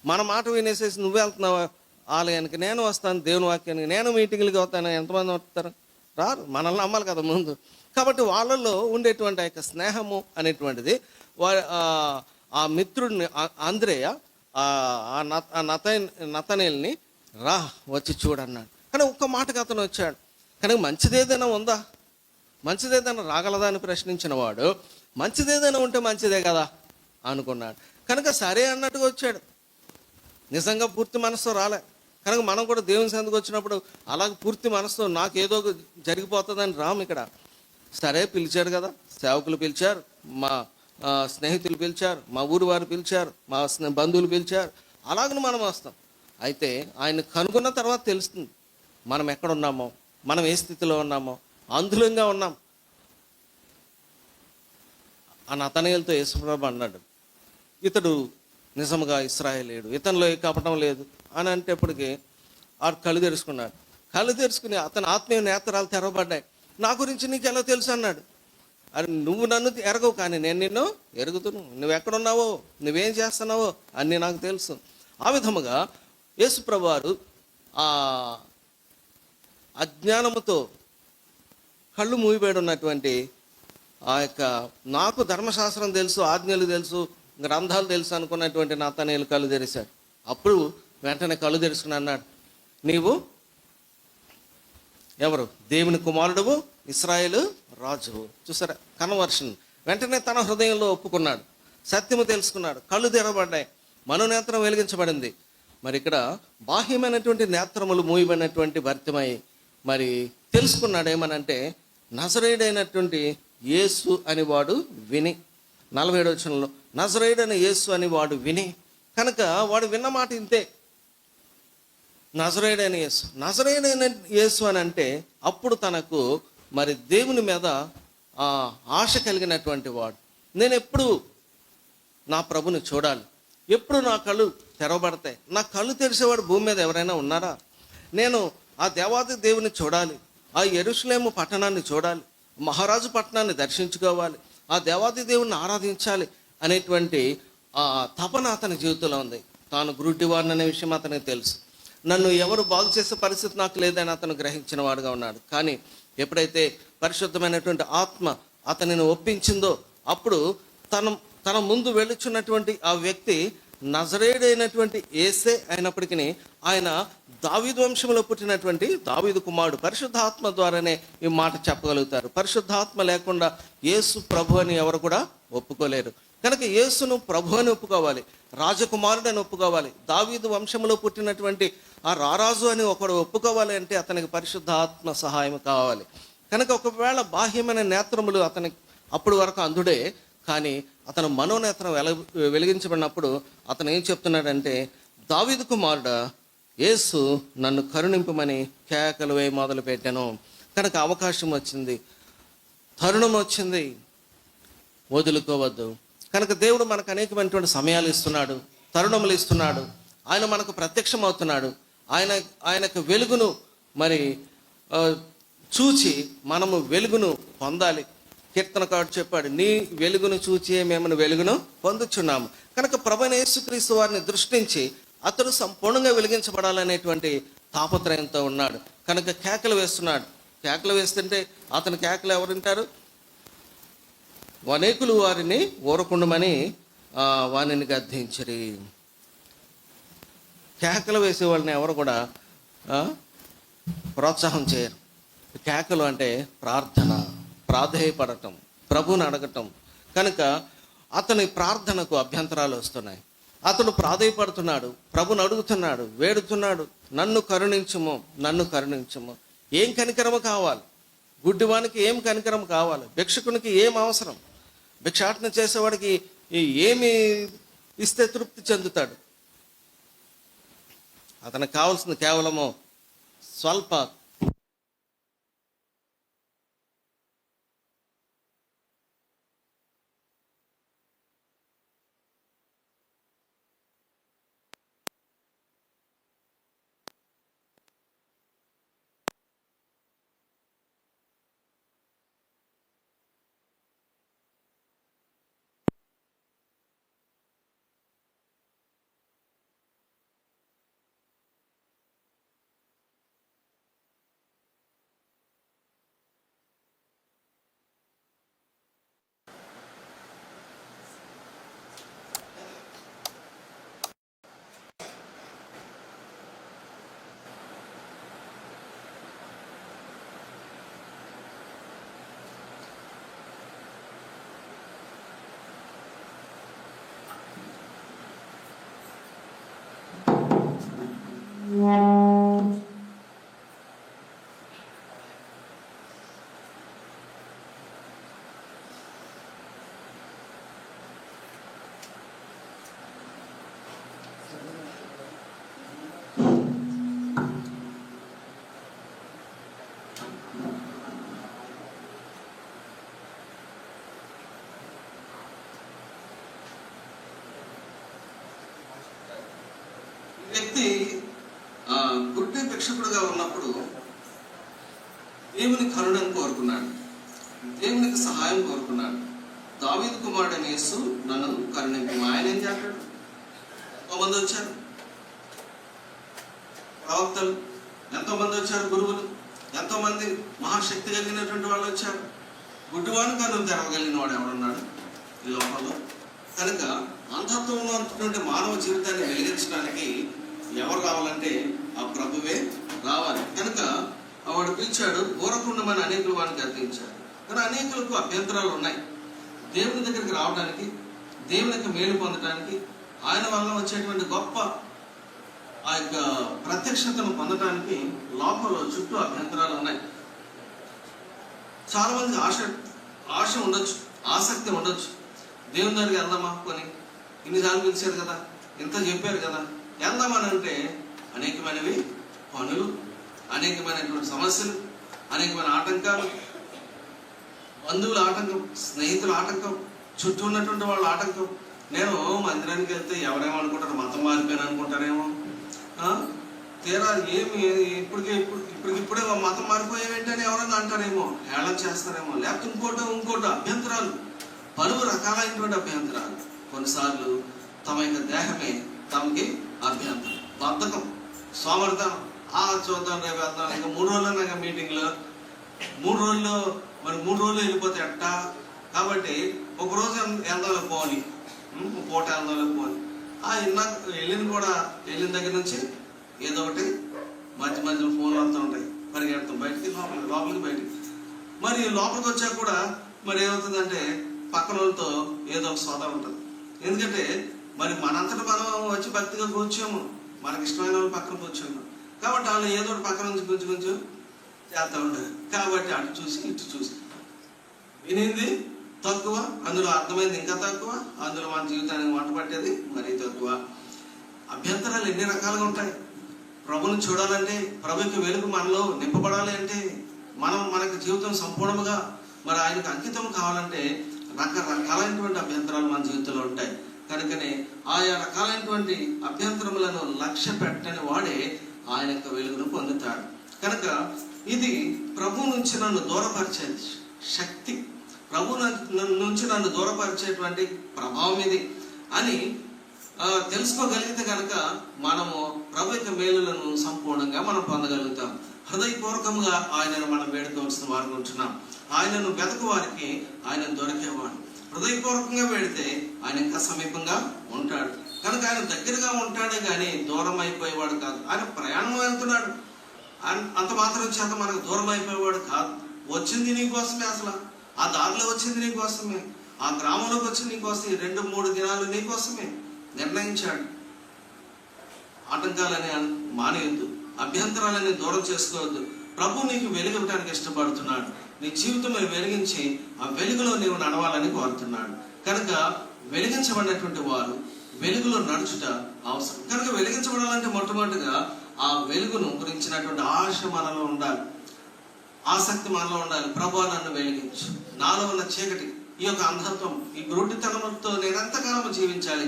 మన మాట వినేసేసి నువ్వు వెళ్తున్నావు ఆలయానికి, నేను వస్తాను దేవుని వాక్యానికి, నేను మీటింగ్లకి వస్తాను, ఎంతమంది వస్తారు? రారు. మనల్ని నమ్మాలి కదా ముందు. కాబట్టి వాళ్ళల్లో ఉండేటువంటి ఆ యొక్క స్నేహము అనేటువంటిది ఆ మిత్రుడిని ఆంద్రేయ నతనేల్ని రా వచ్చి చూడన్నాడు. కానీ ఒక్క మాటకు అతను వచ్చాడు. కానీ మంచిదేదైనా ఉందా, మంచిదేదైనా రాగలదా అని ప్రశ్నించిన వాడు మంచిదేదైనా ఉంటే మంచిదే కదా అనుకున్నాడు. కనుక సరే అన్నట్టుగా వచ్చాడు. నిజంగా పూర్తి మనసుతో రాలే. కనుక మనం కూడా దేవుని సందుకు వచ్చినప్పుడు అలాగే పూర్తి మనసుతో నాకేదో జరిగిపోతుందని రాము. ఇక్కడ సరే పిలిచారు కదా, సేవకులు పిలిచారు, మా స్నేహితులు పిలిచారు, మా ఊరు వారు పిలిచారు, మా బంధువులు పిలిచారు, అలాగని మనం వస్తాం. అయితే ఆయన కనుగొన్న తర్వాత తెలుస్తుంది మనం ఎక్కడున్నామో, మనం ఏ స్థితిలో ఉన్నామో. అందులంగా ఉన్నాం. ఆ నతనయేలుతో యేసుప్రభు అన్నాడు, ఇతడు నిజముగా ఇశ్రాయేలీయుడు, ఇతనిలో ఏ కపటం లేదు అని అంటేప్పటికి ఆ కళ్ళు తెరుచుకున్నాడు. కళ్ళు తెరుచుకుని అతని ఆత్మీయ నేత్రాలు తెరవబడ్డాయి. నా గురించి నీకు ఎలా తెలుసు అన్నాడు. అది నువ్వు నన్ను ఎరగవు, కానీ నేను నిన్ను ఎరుగుతును. నువ్వు ఎక్కడున్నావో, నువ్వేం చేస్తున్నావో అన్నీ నాకు తెలుసు. ఆ విధముగా యేసుప్రభు వారు ఆ అజ్ఞానముతో కళ్ళు మూయబడి ఉన్నటువంటి ఆ యొక్క నాకు ధర్మశాస్త్రం తెలుసు, ఆజ్ఞలు తెలుసు, గ్రంథాలు తెలుసు అనుకున్నటువంటి నతనేలు కళ్ళు తెరిచాడు. అప్పుడు వెంటనే కళ్ళు తెరుచుకుని అన్నాడు, నీవు ఎవరు? దేవుని కుమారుడువు, ఇశ్రాయేలు రాజువు. చూసారా కన్వర్షన్. వెంటనే తన హృదయంలో ఒప్పుకున్నాడు, సత్యము తెలుసుకున్నాడు, కళ్ళు తెరవబడ్డాయి, మనోనేత్రం వెలిగించబడింది. మరి ఇక్కడ బాహ్యమైనటువంటి నేత్రములు మూయబడినటువంటి భర్తమై మరి తెలుసుకున్నాడు ఏమనంటే నజరేయుడైనటువంటి యేసు అని వాడు విని. 47వ వచనంలో నజరేయుడైన యేసు అని వాడు విని. కనుక వాడు విన్న మాట ఇంతే, నజరేయుడైన యేసు. నజరేయుడైన యేసు అని అంటే అప్పుడు తనకు మరి దేవుని మీద ఆశ కలిగినటువంటి వాడు. నేను ఎప్పుడు నా ప్రభుని చూడాలి, ఎప్పుడు నా కళ్ళు తెరవబడతాయి, నా కళ్ళు తెరిచేవాడు భూమి మీద ఎవరైనా ఉన్నారా, నేను ఆ దేవాది దేవుని చూడాలి, ఆ యెరూషలేము పట్టణాన్ని చూడాలి, మహారాజు పట్టణాన్ని దర్శించుకోవాలి, ఆ దేవాది దేవుని ఆరాధించాలి అనేటువంటి ఆ తపన అతని జీవితంలో ఉంది. తాను గురుడివాడిని అనే విషయం అతనికి తెలుసు. నన్ను ఎవరు బాగు చేసే పరిస్థితి నాకు లేదని అతను గ్రహించిన వాడుగా ఉన్నాడు. కానీ ఎప్పుడైతే పరిశుద్ధమైనటువంటి ఆత్మ అతనిని ఒప్పించిందో అప్పుడు తన ముందు వెళ్ళుచున్నటువంటి ఆ వ్యక్తి నజరేయుడైనటువంటి యేసే అయినప్పటికీ ఆయన దావీదు వంశంలో పుట్టినటువంటి దావీదు కుమారుడు. పరిశుద్ధాత్మ ద్వారానే ఈ మాట చెప్పగలుగుతారు. పరిశుద్ధాత్మ లేకుండా యేసు ప్రభు అని ఎవరు కూడా ఒప్పుకోలేరు. కనుక యేసును ప్రభు అని ఒప్పుకోవాలి, రాజకుమారుడు అని ఒప్పుకోవాలి, దావీదు వంశంలో పుట్టినటువంటి ఆ రారాజు అని ఒకడు ఒప్పుకోవాలి అంటే అతనికి పరిశుద్ధాత్మ సహాయం కావాలి. కనుక ఒకవేళ బాహ్యమైన నేత్రములు అతనికి అప్పుడు వరకు అంధుడే, కానీ అతను మనోనేత్రం వెలిగించబడినప్పుడు అతను ఏం చెప్తున్నాడంటే, దావీదు కుమారుడా యేసు నన్ను కరుణింపమని కేకలు వేయి మొదలు పెట్టాను. కనుక అవకాశం వచ్చింది, తరుణం వచ్చింది, వదులుకోవద్దు. కనుక దేవుడు మనకు అనేకమైనటువంటి సమయాలు ఇస్తున్నాడు, తరుణములు ఇస్తున్నాడు. ఆయన మనకు ప్రత్యక్షం అవుతున్నాడు. ఆయనకు వెలుగును మరి చూచి మనము వెలుగును పొందాలి. కీర్తనకారుడు చెప్పాడు, నీ వెలుగును చూచి మేము వెలుగును పొందుచున్నాము. కనుక ప్రభువైన యేసుక్రీస్తు వారిని దృష్టించి అతడు సంపూర్ణంగా వెలిగించబడాలనేటువంటి తాపత్రయంతో ఉన్నాడు. కనుక కేకలు వేస్తున్నాడు. కేకలు వేస్తుంటే అతని కేకలు ఎవరు వింటారు? అనేకులు వారిని ఊరకుండమని వారిని గద్దించరి. కేకలు వేసే వాళ్ళని ఎవరు కూడా ప్రోత్సాహం చేయరు. కేకలు అంటే ప్రార్థన, ప్రాధేయపడటం, ప్రభువుని అడగటం. కనుక అతని ప్రార్థనకు అభ్యంతరాలు వస్తున్నాయి. అతను ప్రాధేయపడుతున్నాడు, ప్రభుని అడుగుతున్నాడు, వేడుతున్నాడు, నన్ను కరుణించుము, నన్ను కరుణించుము. ఏం కనికరము కావాలి? గుడ్డివానికి ఏం కనికరం కావాలి? భిక్షకునికి ఏం అవసరం? భిక్షాటన చేసేవాడికి ఏమి ఇస్తే తృప్తి చెందుతాడు? అతనికి కావాల్సింది కేవలము స్వల్ప వ్యక్తి గుడ్డి భిక్షకుడుగా ఉన్నప్పుడు దేవుని కరుణను కోరుకున్నాడు, దేవునికి సహాయం కోరుకున్నాడు. దావీదు కుమారుడైన యేసు నన్ను కరుణింపు. ఆయన ఏం చేస్తాడు? ఎంతోమంది వచ్చారు ప్రవక్తలు, ఎంతోమంది వచ్చారు గురువులు, ఎంతోమంది మహాశక్తి కలిగినటువంటి వాళ్ళు వచ్చారు. గుడ్డివాడిని కన్నులు తెరవగలిగిన వాడు ఎవడున్నాడు ఈ లోకంలో? కనుక అంధత్వంలో ఉన్నటువంటి మానవ జీవితాన్ని వెలిగించడానికి ఎవరు రావాలంటే ఆ ప్రభువే రావాలి. కనుక వాడు పిలిచాడు, ఊరకుండమని అనేకులు వాడిని గద్దించాడు. కానీ అనేకులకు అభ్యంతరాలు ఉన్నాయి. దేవుని దగ్గరికి రావడానికి, దేవునికి మేలు పొందడానికి, ఆయన వల్ల వచ్చేటువంటి గొప్ప ఆ యొక్క ప్రత్యక్షతను పొందడానికి లోకంలో చుట్టూ అభ్యంతరాలు ఉన్నాయి. చాలా మంది ఆశ ఉండొచ్చు, ఆసక్తి ఉండొచ్చు. దేవుని దగ్గరికి వెళ్దామా, కొని ఇన్నిసార్లు పిలిచారు కదా, ఇంత చెప్పారు కదా, వెళ్దామని అంటే అనేకమైనవి పనులు, అనేకమైనటువంటి సమస్యలు, అనేకమైన ఆటంకాలు, బంధువుల ఆటంకం, స్నేహితుల ఆటంకం, చుట్టూ ఉన్నటువంటి వాళ్ళ ఆటంకం. నేను మందిరానికి వెళ్తే ఎవరేమనుకుంటారు, మతం మారిపోయాను అనుకుంటారేమో. తీరా ఏమి ఇప్పటికిప్పుడే మతం మారిపోయేవేంటి అని ఎవరన్నా అంటారేమో, హేళన చేస్తారేమో. లేకపోతే ఇంకోటి అభ్యంతరాలు, పలు రకాలైనటువంటి అభ్యంతరాలు. కొన్నిసార్లు తమ యొక్క దేహమే తమకి అభ్యంతరం, బద్ధకం, సోమర్థనం. చూద్దాం, రేపు వెళ్దాం, ఇంకా 3 రోజులు మీటింగ్లో, 3 రోజుల్లో మరి 3 రోజులు వెళ్ళిపోతే ఎట్టా. కాబట్టి ఒకరోజు వెళ్దాంలో పోని, పూట వెళ్దాంలో పోని. వెళ్ళిన దగ్గర నుంచి ఏదో ఒకటి మధ్యలో ఫోన్లు వస్తూ ఉంటాయి, పరిగెడతాం బయటికి, లోపలికి బయటికి. మరి లోపలికి వచ్చాక కూడా మరి ఏమవుతుందంటే పక్కన వాళ్ళతో ఏదో ఒక సోదా ఉంటుంది. ఎందుకంటే మరి మనంతటా మనం వచ్చి భక్తిగా కూర్చోము, మనకి ఇష్టమైన వాళ్ళు పక్కన కూర్చోము. కాబట్టి వాళ్ళు ఏదో ఒకటి పక్కన నుంచి కొంచెం చేస్తూ ఉంటారు. కాబట్టి అటు చూసి ఇటు చూసి వినింది తక్కువ, అందులో అర్థమైంది ఇంకా తక్కువ, అందులో మన జీవితానికి వంట పట్టేది మరీ తక్కువ. అభ్యంతరాలు ఎన్ని రకాలుగా ఉంటాయి. ప్రభుని చూడాలంటే, ప్రభుకి వెలుగు మనలో నింపబడాలి అంటే, మనకి జీవితం సంపూర్ణముగా మరి ఆయనకు అంకితం కావాలంటే రకరకాలైనటువంటి అభ్యంతరాలు మన జీవితంలో ఉంటాయి. కనుకనే ఆయా రకాలైనటువంటి అభ్యంతరములను లక్ష్య పెట్టని వాడే ఆయన యొక్క వెలుగును పొందుతాడు. కనుక ఇది ప్రభు నుంచి నన్ను దూరపరిచే శక్తి, ప్రభు నుంచి నన్ను దూరపరిచేటువంటి ప్రభావం ఇది అని తెలుసుకోగలిగితే కనుక మనము ప్రభు యొక్క మేలులను సంపూర్ణంగా మనం పొందగలుగుతాం. హృదయపూర్వకంగా ఆయనను మనం వేడుకోవాల్సిన వారు ఉంటున్నాం. ఆయనను వెతకు వారికి ఆయన దొరికేవాడు. హృదయపూర్వకంగా వెళితే ఆయన ఇంకా సమీపంగా ఉంటాడు. కనుక ఆయన దగ్గరగా ఉంటాడే కానీ దూరం అయిపోయేవాడు కాదు. ఆయన ప్రయాణం వెళ్తున్నాడు, అంత మాత్రం చేత మనకు దూరం అయిపోయేవాడు కాదు. వచ్చింది నీకోసమే, అసలు ఆ దారిలో వచ్చింది నీకోసమే, ఆ గ్రామంలోకి వచ్చింది నీకోసం, 2-3 దినాలు నీకోసమే నిర్ణయించాడు. ఆటంకాలని మానేయద్దు, అభ్యంతరాలని దూరం చేసుకోవద్దు. ప్రభు నీకు వెలుగటానికి ఇష్టపడుతున్నాడు. నీ జీవితం వెలిగించి ఆ వెలుగులో నీవు నడవాలని కోరుతున్నాడు. కనుక వెలిగించబడినటువంటి వారు వెలుగులో నడుచుట అవసరం. కనుక వెలిగించబడాలంటే మొట్టమొదటిగా ఆ వెలుగును గురించినటువంటి ఆశ మనలో ఉండాలి, ఆసక్తి మనలో ఉండాలి. ప్రభు నన్ను వెలిగించు, నాలో ఉన్న చీకటి, ఈ యొక్క అంధత్వం, ఈ గ్రుడ్డితనంతో నేను ఎంతకాలము జీవించాలి,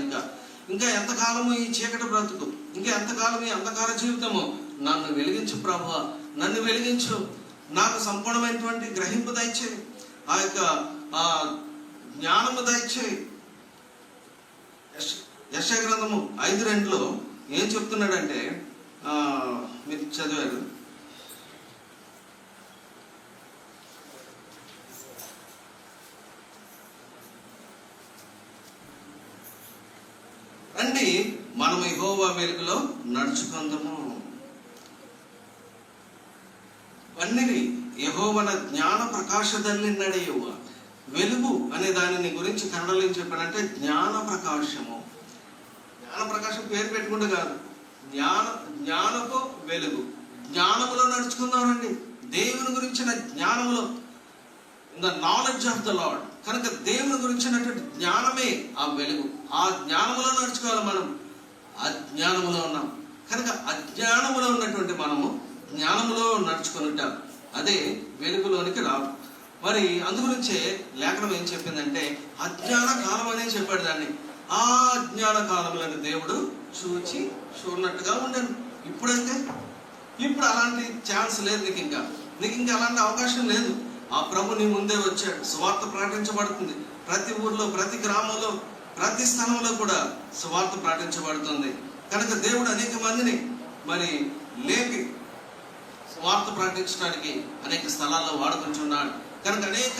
ఇంకా ఎంతకాలము ఈ చీకటి బ్రతుకు, ఇంకా ఎంతకాలం ఈ అంధకార జీవితము, నన్ను వెలిగించు ప్రభువా, నన్ను వెలిగించు, నాకు సంపూర్ణమైనటువంటి గ్రహింపు దయచేయి, ఆ యొక్క జ్ఞానము దయచేయి. యెషయా గ్రంథము 5:2 ఏం చెప్తున్నాడంటే, మీరు చదివారు, రండి మనం యెహోవా వెలుగులో నడుచుకుందాము. బన్నిరి యెహోవన జ్ఞాన ప్రకాశದಲ್ಲಿ ನಡೆಯುವ. వెలుగు అనే దానిని గురించి కన్నడలో ఏం చెప్పాడంటే జ్ఞాన ప్రకాశము. జ్ఞాన ప్రకాశం పేరు పెట్టుకుంటే కాదు, జ్ఞానపు వెలుగు. జ్ఞానములో నడుచుకుందామండి, దేవుని గురించిన జ్ఞానములో, in the knowledge of the Lord. కనుక దేవుని గురించినటువంటి జ్ఞానమే ఆ వెలుగు. ఆ జ్ఞానములో నడుచుకోవాలి. మనం అజ్ఞానములో ఉన్నాం కనుక అజ్ఞానములో ఉన్నటువంటి మనము జ్ఞానములో నడుచుకుంటాం, అదే వెలుగులోనికి రావు. మరి అందుగురించే లేఖనం ఏం చెప్పిందంటే అజ్ఞాన కాలం అనే చెప్పాడు దాన్ని. ఆ అజ్ఞాన కాలములను దేవుడు చూడనట్టుగా ఉండను. ఇప్పుడు అలాంటి ఛాన్స్ లేదు నీకు ఇంకా అలాంటి అవకాశం లేదు. ఆ ప్రభు నీ ముందే వచ్చాడు, సువార్త ప్రకటించబడుతుంది. ప్రతి ఊర్లో, ప్రతి గ్రామంలో, ప్రతి స్థలంలో కూడా సువార్త ప్రకటించబడుతుంది. కనుక దేవుడు అనేక మందిని మరి లేపి సువార్త ప్రకటించడానికి అనేక స్థలాల్లో వాడుకుంటున్నాడు. కనుక అనేక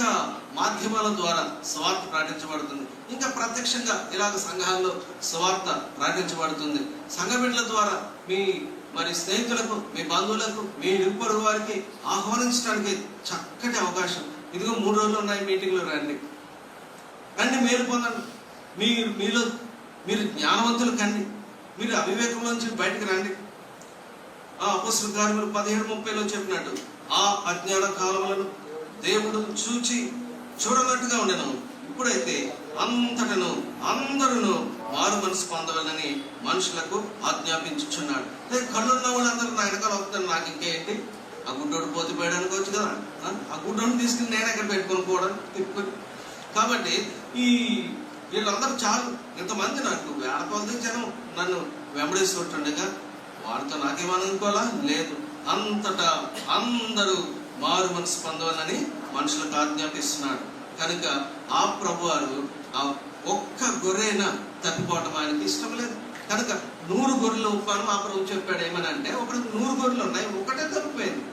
మాధ్యమాల ద్వారా సువార్త ప్రకటించబడుతుంది. ఇంకా ప్రత్యక్షంగా ఇలాగ సంఘాల్లో సువార్త ప్రకటించబడుతుంది. సంఘ బిడ్డల ద్వారా మీ మరి స్నేహితులకు, మీ బంధువులకు, మీ ఇరుపొరుగు వారికి ఆహ్వానించడానికి చక్కటి అవకాశం. ఇదిగో 3 రోజులు ఉన్నాయి, మీటింగ్లో రండి, మేలు పొందండి. మీరు జ్ఞానవంతులు కండి, మీరు అవివేకం నుంచి బయటకు రండి. అపొస్తలుల కార్యములు 17:30 చెప్పినట్టు ఆ అజ్ఞాన కాలములను దేవుడు చూడనట్టుగా ఉండను. ఇప్పుడైతే అంతటను అందరూ మారు మనసు పొందవాలని మనుషులకు ఆజ్ఞాపించుచున్నాడు. కళ్ళున్న వాళ్ళందరూ నా వెనకాల వస్తున్నారు, నాకు ఇంకేంటి ఆ గుడ్డోడు పోతే పోయాడు అనుకోవచ్చు కదా. ఆ గుడ్డోని తీసుకుని నేను ఎక్కడ పెట్టుకొని పోవడం తిప్పుకొని. కాబట్టి ఈ వీళ్ళందరూ చాలు, ఇంతమంది నాకు వేల కొలది జనం నన్ను వెంబడిస్తుంటుండగా వారితో నాకేమనుకోవాలా లేదు. అంతటా అందరూ మారు మనసు పొందవాలని మనుషులకు ఆజ్ఞాపిస్తున్నాడు. కనుక ఆ ప్రభువారు ఆ ఒక్క గొర్రెన తప్పిపోవటం ఆయనకి ఇష్టం లేదు. కనుక 100 గొర్రెలు ఉప్పాను ఆ ప్రభు చెప్పాడు ఏమని అంటే, ఒకటి 100 గొర్రెలు ఉన్నాయి, ఒకటే తప్పిపోయింది.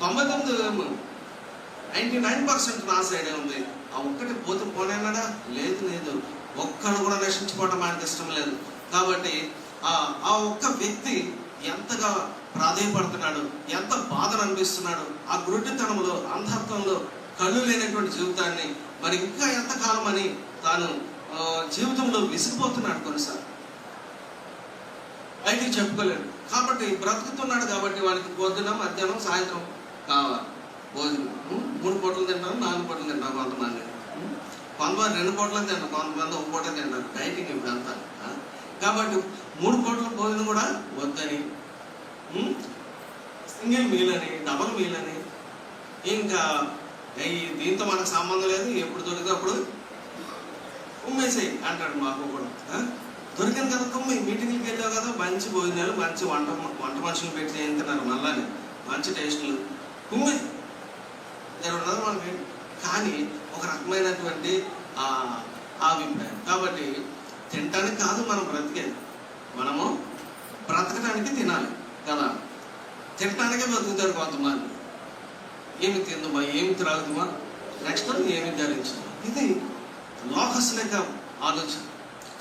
99% నా సైడే ఉంది. ఆ ఒక్కటి పోతే పోనేనాడా? లేదు లేదు, ఒక్కడు కూడా నశించుకోవటం ఆయనకి ఇష్టం లేదు. కాబట్టి ఆ ఒక్క వ్యక్తి ఎంతగా ప్రాధేయపడుతున్నాడు, ఎంత బాధను అనిపిస్తున్నాడు. ఆ గురుడితనంలో, అంధత్వంలో, కళ్ళు లేనటువంటి జీవితాన్ని మరి ఇంకా ఎంతకాలం అని తాను జీవితంలో విసిగిపోతున్నాడు. కొన్నిసార్లు బయటికి చెప్పుకోలేడు. కాబట్టి బ్రతుకుతున్నాడు కాబట్టి వాడికి పొద్దున, మధ్యాహ్నం, సాయంత్రం కావాలి భోజనం. 3 పూటలు తింటారు, 4 పూటలు తింటారు కొంతమంది. కొంతమంది 2 పూటలు తింటారు, కొంతమంది 1 పూట తింటారు. డైటింగ్ ఇప్పుడు అంతా. కాబట్టి 3 పూటల భోజనం కూడా వద్దని, సింగిల్ మీల్ అని, డబల్ మీల్ అని, ఇంకా దీంతో మనకు సంబంధం లేదు, ఎప్పుడు దొరికితే అప్పుడు ఉమ్మేసేయి అంటాడు. మాకు కూడా దొరికింది కదా కుమ్మి, మీటింగ్కి వెళ్ళావు కదా, మంచి భోజనాలు, మంచి వంట మనుషులు పెట్టి చేయించున్నారు, మళ్ళీ మంచి టేస్టులు కుమ్మి ఉన్నది మనకి. కానీ ఒక రకమైనటువంటి అభిప్రాయం. కాబట్టి తినటానికి కాదు మనం బ్రతికేది, మనము బ్రతకడానికి తినాలి కదా. తినటానికే బతుకుతారు కొంతమంది. ఏమి తిందుమా, ఏమి త్రాగుదుమా, నెక్స్ట్ ఏమి ధరించుమా, ఇది లోకస్లేక ఆలోచన.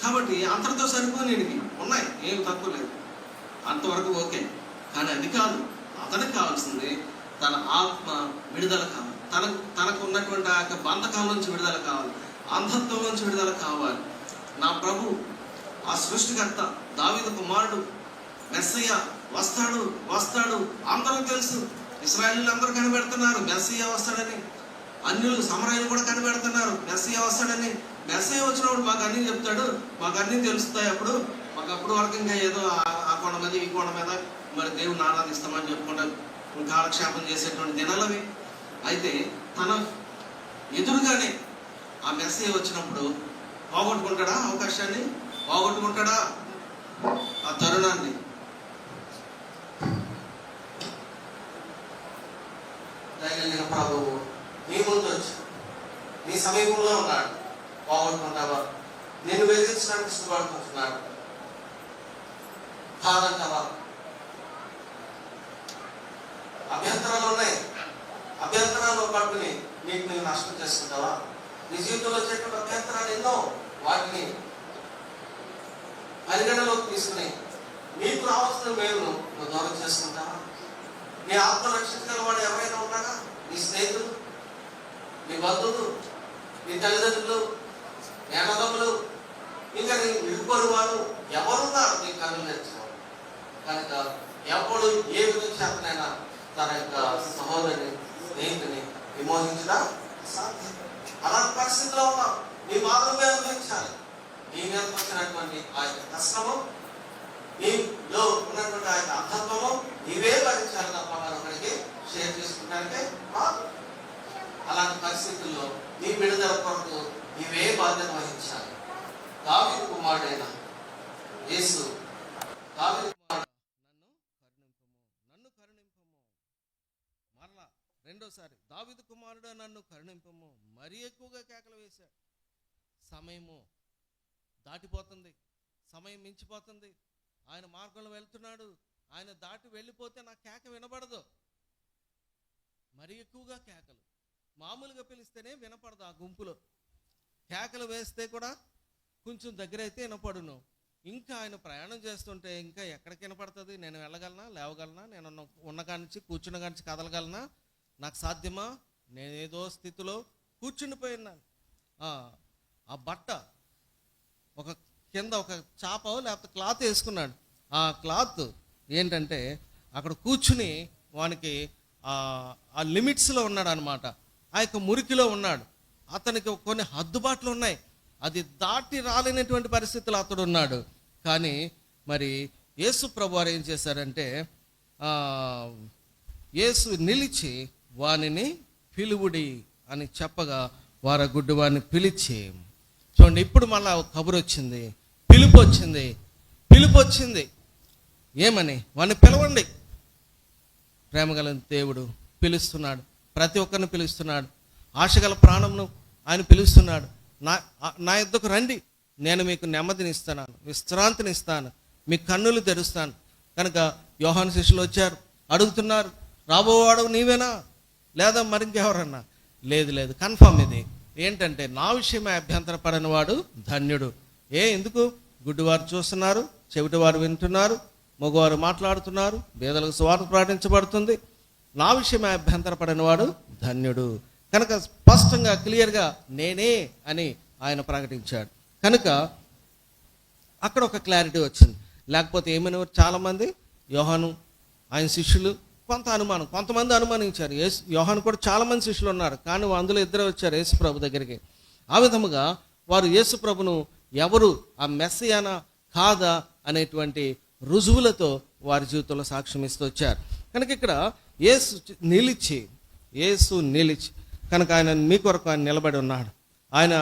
కాబట్టి అంతటితో సరిపోయినవి ఉన్నాయి, ఏమి తక్కువ లేదు, అంతవరకు ఓకే. కానీ అది కాదు, అతనికి కావాల్సింది తన ఆత్మ విడుదల కావాలి, తనకు ఉన్నటువంటి ఆ యొక్క బంధకాల నుంచి విడుదల కావాలి, అంధత్వం నుంచి విడుదల కావాలి. నా ప్రభు, ఆ సృష్టికర్త, దావీదు కుమారుడు మెస్సయ్య వస్తాడు అందరూ తెలుసు. ఇశ్రాయేలీయులు అందరూ కనిపెడుతున్నారు మెస్సయ్య వస్తాడని, అన్యులు సమరయులు కూడా కనిపెడుతున్నారు మెస్సయ్య వస్తాడని. మెస్సయ్య వచ్చినప్పుడు మాకు అన్నీ చెప్తాడు, మాకు అన్నీ తెలుస్తాయి. మాకు అప్పుడు వరకు ఇంకా ఏదో ఆ కొండ మీద ఈ కొండ మీద మరి దేవుని ఆరాధిస్తామని చెప్పుకుంటా కాలక్షేపం చేసేటువంటి దినాలవి. అయితే తన ఎదురుగానే ఆ మెస్సయ్య వచ్చినప్పుడు పోగొట్టుకుంటాడా అవకాశాన్ని, పోగొట్టుకుంటాడా ఆ తరుణాన్ని? దయగలిగిన ప్రభువు నీ ముందు వచ్చి నీ సమీపంలో ఉన్నాడు, పోగొట్టుకుంటావా? నేను వెలిగించడానికి ఇష్టపడుకుంటున్నాడు కాదంటావా? అభ్యంతరాలు ఉన్నాయి, అభ్యంతరాలు పట్టుకుని నీకు నువ్వు నష్టం చేసుకుంటావా? నీ జీవితంలో వచ్చేటువంటి అభ్యంతరాలు ఎన్నో, వాటిని పరిగణలోకి తీసుకుని నీకు రావాల్సిన మేలును నువ్వు దూరం చేసుకుంటావా? నీ ఆత్మ రక్షించగల వాడు ఎవరైనా ఉన్నారా? నీ స్నేహితులు, నీ బంధువులు, నీ తల్లిదండ్రులు, నేనదమ్ములు, ఇంకా నీ ఇరుపరు వారు ఎవరున్నారు నీ కన్ను నేర్చుకోవాలి. కనుక ఎప్పుడు ఏ విధంగా చేతనైనా తన యొక్క సహోదరిని, స్నేహితుని విమోహించడం సాధ్యం. అలాంటి పరిస్థితిలో ఉన్నాం, నీ బాధలు అనుభవించాలి. నీ మీద వచ్చినటువంటి ఆ యొక్క కష్టము, నీలో ఉన్నటువంటి ఆ యొక్క అంధత్వము నీవే భరించాలి తప్ప మరొకరికి షేర్ చేసుకుంటానికే కాదు. అలాంటి పరిస్థితుల్లో నీ విడుదల కొరకు నీవే బాధ్యత వహించాలి. దావీదు కుమారుడైన యేసు, దావీదు కుమారుడు నన్ను కరుణింపము. మరలా రెండోసారి దావీదు కుమారుడు నన్ను కరుణింపము. మరీ ఎక్కువగా కేకలు వేశాడు. సమయము దాటిపోతుంది, సమయం మించిపోతుంది. ఆయన మార్గంలో వెళ్తున్నాడు, ఆయన దాటి వెళ్ళిపోతే నా కేక వినపడదు. మరీ ఎక్కువగా కేకలు, మామూలుగా పిలిస్తేనే వినపడదు. ఆ గుంపులో కేకలు వేస్తే కూడా కొంచెం దగ్గర అయితే వినపడును. ఇంకా ఆయన ప్రయాణం చేస్తుంటే ఇంకా ఎక్కడికి వినపడుతుంది? నేను వెళ్ళగలనా, లేవగలనా, నేను ఉన్న కానించి కూర్చున్న కానించి కదలగలనా? నాకు సాధ్యమా? నేనేదో స్థితిలో కూర్చుండిపోయినాను. ఆ బట్ట ఒక కింద ఒక చాప లేకపోతే క్లాత్ వేసుకున్నాడు. ఆ క్లాత్ ఏంటంటే అక్కడ కూర్చుని వానికి ఆ లిమిట్స్లో ఉన్నాడు అనమాట. ఆ యొక్క మురికిలో ఉన్నాడు. అతనికి కొన్ని హద్దుబాట్లు ఉన్నాయి, అది దాటి రాలేనటువంటి పరిస్థితులు అతడు ఉన్నాడు. కానీ మరి యేసు ప్రభు వారు ఏం చేశారంటే యేసు నిలిచి వానిని పిలువుడి అని చెప్పగా వారు ఆ గుడ్డివాడిని పిలిచి, చూడండి ఇప్పుడు మళ్ళా కబురు వచ్చింది, పిలుపు వచ్చింది. ఏమని? వాడిని పిలవండి. ప్రేమగల దేవుడు పిలుస్తున్నాడు, ప్రతి ఒక్కరిని పిలుస్తున్నాడు. ఆశగల ప్రాణంను ఆయన పిలుస్తున్నాడు. నా యొద్దకు రండి, నేను మీకు నెమ్మదినిస్తాను, విశ్రాంతినిస్తాను, మీ కన్నులు తెరుస్తాను. కనుక యోహాను శిష్యులు వచ్చారు, అడుగుతున్నారు, రాబోవాడు నీవేనా లేదా మరింకెవరన్నా? లేదు, కన్ఫర్మ్ ఇది ఏంటంటే, నా విషయమే అభ్యంతర పడని వాడు ధన్యుడు. ఎందుకు? గుడ్డివారు చూస్తున్నారు, చెవిటివారు వింటున్నారు, మగవారు మాట్లాడుతున్నారు, పేదలకు సువార్త ప్రకటించబడుతుంది. నా విషయమే అభ్యంతర పడని వాడు ధన్యుడు. కనుక స్పష్టంగా క్లియర్గా నేనే అని ఆయన ప్రకటించాడు. కనుక అక్కడ ఒక క్లారిటీ వచ్చింది. లేకపోతే ఏమనేవారు చాలామంది, యోహాను ఆయన శిష్యులు కొంతమంది అనుమానించారు. యోహాను కూడా చాలామంది శిష్యులు ఉన్నారు, కానీ అందులో ఇద్దరే వచ్చారు యేసు ప్రభు దగ్గరికి. ఆ విధముగా వారు యేసు ప్రభును ఎవరు, ఆ మెస్సియానా కాదా అనేటువంటి రుజువులతో వారి జీవితంలో సాక్ష్యం ఇస్తూ వచ్చారు. కనుక ఇక్కడ యేసు నిలిచి కనుక ఆయన మీ కొరకు ఆయన నిలబడి ఉన్నాడు. ఆయన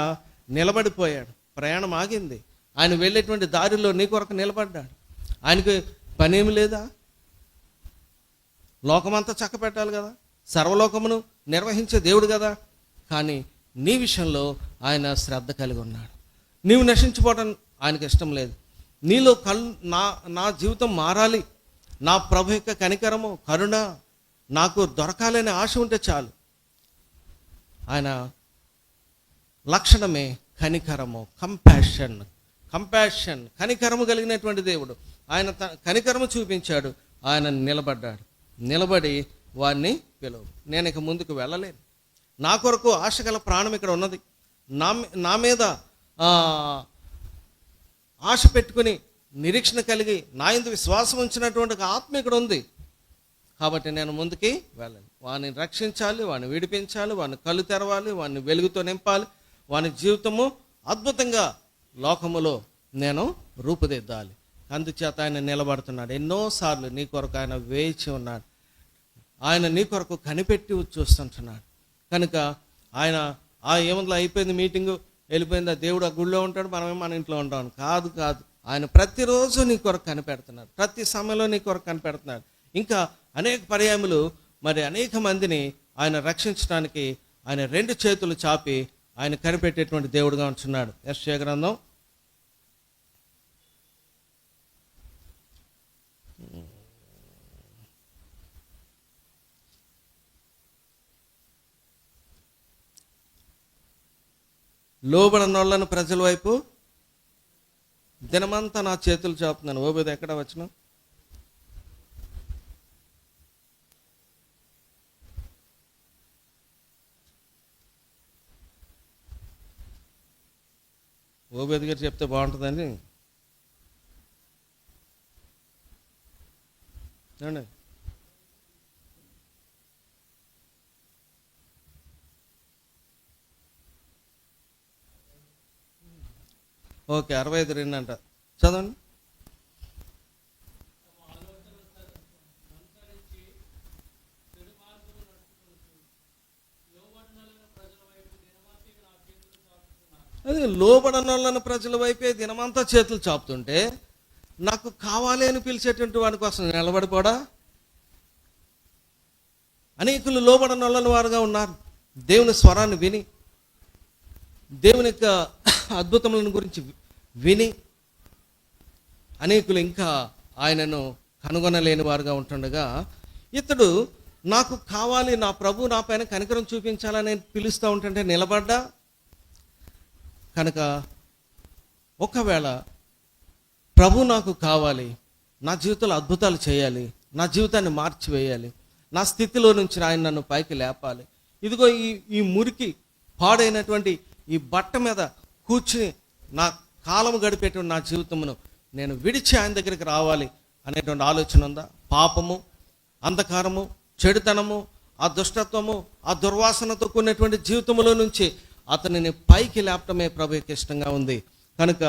నిలబడిపోయాడు, ప్రయాణం ఆగింది. ఆయన వెళ్ళేటువంటి దారిలో నీ కొరకు నిలబడ్డాడు. ఆయనకి పనేమి లేదా? లోకమంతా చక్క పెట్టాలి కదా, సర్వలోకమును నిర్వహించే దేవుడు కదా. కానీ నీ విషయంలో ఆయన శ్రద్ధ కలిగి ఉన్నాడు. నీవు నశించిపోవడం ఆయనకి ఇష్టం లేదు. నీలో నా జీవితం మారాలి, నా ప్రభు యొక్క కనికరము కరుణ నాకు దొరకాలనే ఆశ ఉంటే చాలు. ఆయన లక్షణమే కనికరము, కంపాషన్, కనికరము కలిగినటువంటి దేవుడు. ఆయన కనికరము చూపించాడు. ఆయన నిలబడి వారిని పిలువు. నేను ఇక ముందుకు వెళ్ళలేను, నా కొరకు ఆశ గల ప్రాణం ఇక్కడ ఉన్నది, నా మీద ఆశ పెట్టుకుని నిరీక్షణ కలిగి నా యందు విశ్వాసం ఉంచినటువంటి ఆత్మ ఇక్కడ ఉంది. కాబట్టి నేను ముందుకి వెళ్ళాలి. వాడిని రక్షించాలి, వాడిని విడిపించాలి, వాడిని కళ్ళు తెరవాలి, వాడిని వెలుగుతో నింపాలి, వాని జీవితము అద్భుతంగా లోకములో నేను రూపుదిద్దాలి. అందుచేత ఆయన నిలబడుతున్నాడు. ఎన్నోసార్లు నీ కొరకు ఆయన వేచి ఉన్నాడు. ఆయన నీ కొరకు కనిపెట్టి చూస్తుంటున్నాడు. కనుక ఆయన ఏముందో అయిపోయింది మీటింగు, వెళ్ళిపోయింది, ఆ దేవుడు ఆ గుళ్ళో ఉంటాడు, మనమే మన ఇంట్లో ఉంటాం. కాదు, ఆయన ప్రతిరోజు నీ కొరకు కనిపెడుతున్నాడు, ప్రతి సమయంలో నీ కొరకు కనిపెడుతున్నాడు. ఇంకా అనేక పర్యాయములు మరి అనేక మందిని ఆయన రక్షించడానికి ఆయన 2 చేతులు చాపి ఆయన కనిపెట్టేటువంటి దేవుడుగా ఉంటున్నాడు. యెషయా గ్రంథం 'లోబడనోళ్ళను ప్రజల వైపు దినమంతా నా చేతులు చాపుతున్నాను.' ఓబేదు ఎక్కడ వచ్చిన? ఓబేదు గారు చెప్తే బాగుంటుందని చూడండి. ఓకే, 65:2 అంట, చదవండి. అదే లోబడనోళ్ళను ప్రజల వైపే దినమంతా చేతులు చాపుతుంటే నాకు కావాలి అని పిలిచేటువంటి వాడి కోసం నిలబడిపోడా? అనేకులు లోబడనోళ్ళని వారుగా ఉన్నారు. దేవుని స్వరాన్ని విని, దేవుని యొక్క అద్భుతములను గురించి విని అనేకులు ఇంకా ఆయనను కనుగొనలేని వారుగా ఉంటుండగా, ఇతడు నాకు కావాలి, నా ప్రభు నా పైన కనికరం చూపించాలని పిలుస్తూ ఉంటుంటే నిలబడ్డా. కనుక ఒకవేళ ప్రభు నాకు కావాలి, నా జీవితంలో అద్భుతాలు చేయాలి, నా జీవితాన్ని మార్చివేయాలి, నా స్థితిలో నుంచి ఆయన నన్ను పైకి లేపాలి, ఇదిగో ఈ మురికి పాడైనటువంటి ఈ బట్ట మీద కూర్చుని నా కాలం గడిపేటువంటి నా జీవితమును నేను విడిచి ఆయన దగ్గరికి రావాలి అనేటువంటి ఆలోచన ఉందా? పాపము, అంధకారము, చెడుతనము, ఆ దుష్టత్వము, ఆ దుర్వాసనతో కూడినటువంటి జీవితంలో నుంచి అతనిని పైకి లేపటమే ప్రభువుకి ఇష్టంగా ఉంది. కనుక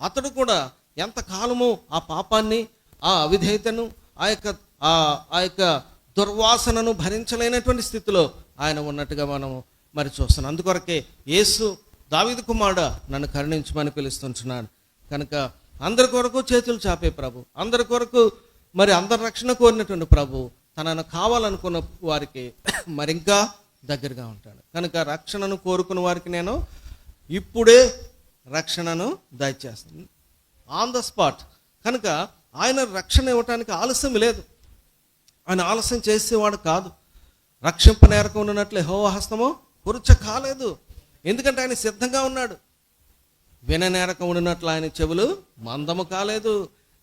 అతడు కూడా ఎంతకాలము ఆ పాపాన్ని, ఆ అవిధేయతను, ఆ యొక్క దుర్వాసనను భరించలేనటువంటి స్థితిలో ఆయన ఉన్నట్టుగా మనము మరి చూస్తున్నాం. అందుకొరకే యేసు దావీదు కుమారుడా నన్ను కరుణించమని పిలుస్తుంటున్నాడు. కనుక అందరి కొరకు చేతులు చాపే ప్రభు, అందరి కొరకు మరి అందరి రక్షణ కోరినటువంటి ప్రభు తనను కావాలనుకున్న వారికి మరింకా దగ్గరగా ఉంటాడు. కనుక రక్షణను కోరుకున్న వారికి నేను ఇప్పుడే రక్షణను దయచేస్తాను, ఆన్ ద స్పాట్. కనుక ఆయన రక్షణ ఇవ్వటానికి ఆలస్యం లేదు, ఆయన ఆలస్యం చేసేవాడు కాదు. రక్షింప నేరక ఉన్నట్లు యెహోవా హస్తము కురుచ కాలేదు, ఎందుకంటే ఆయన సిద్ధంగా ఉన్నాడు. విననేరక ఉండినట్లు ఆయన చెవులు మందము కాలేదు.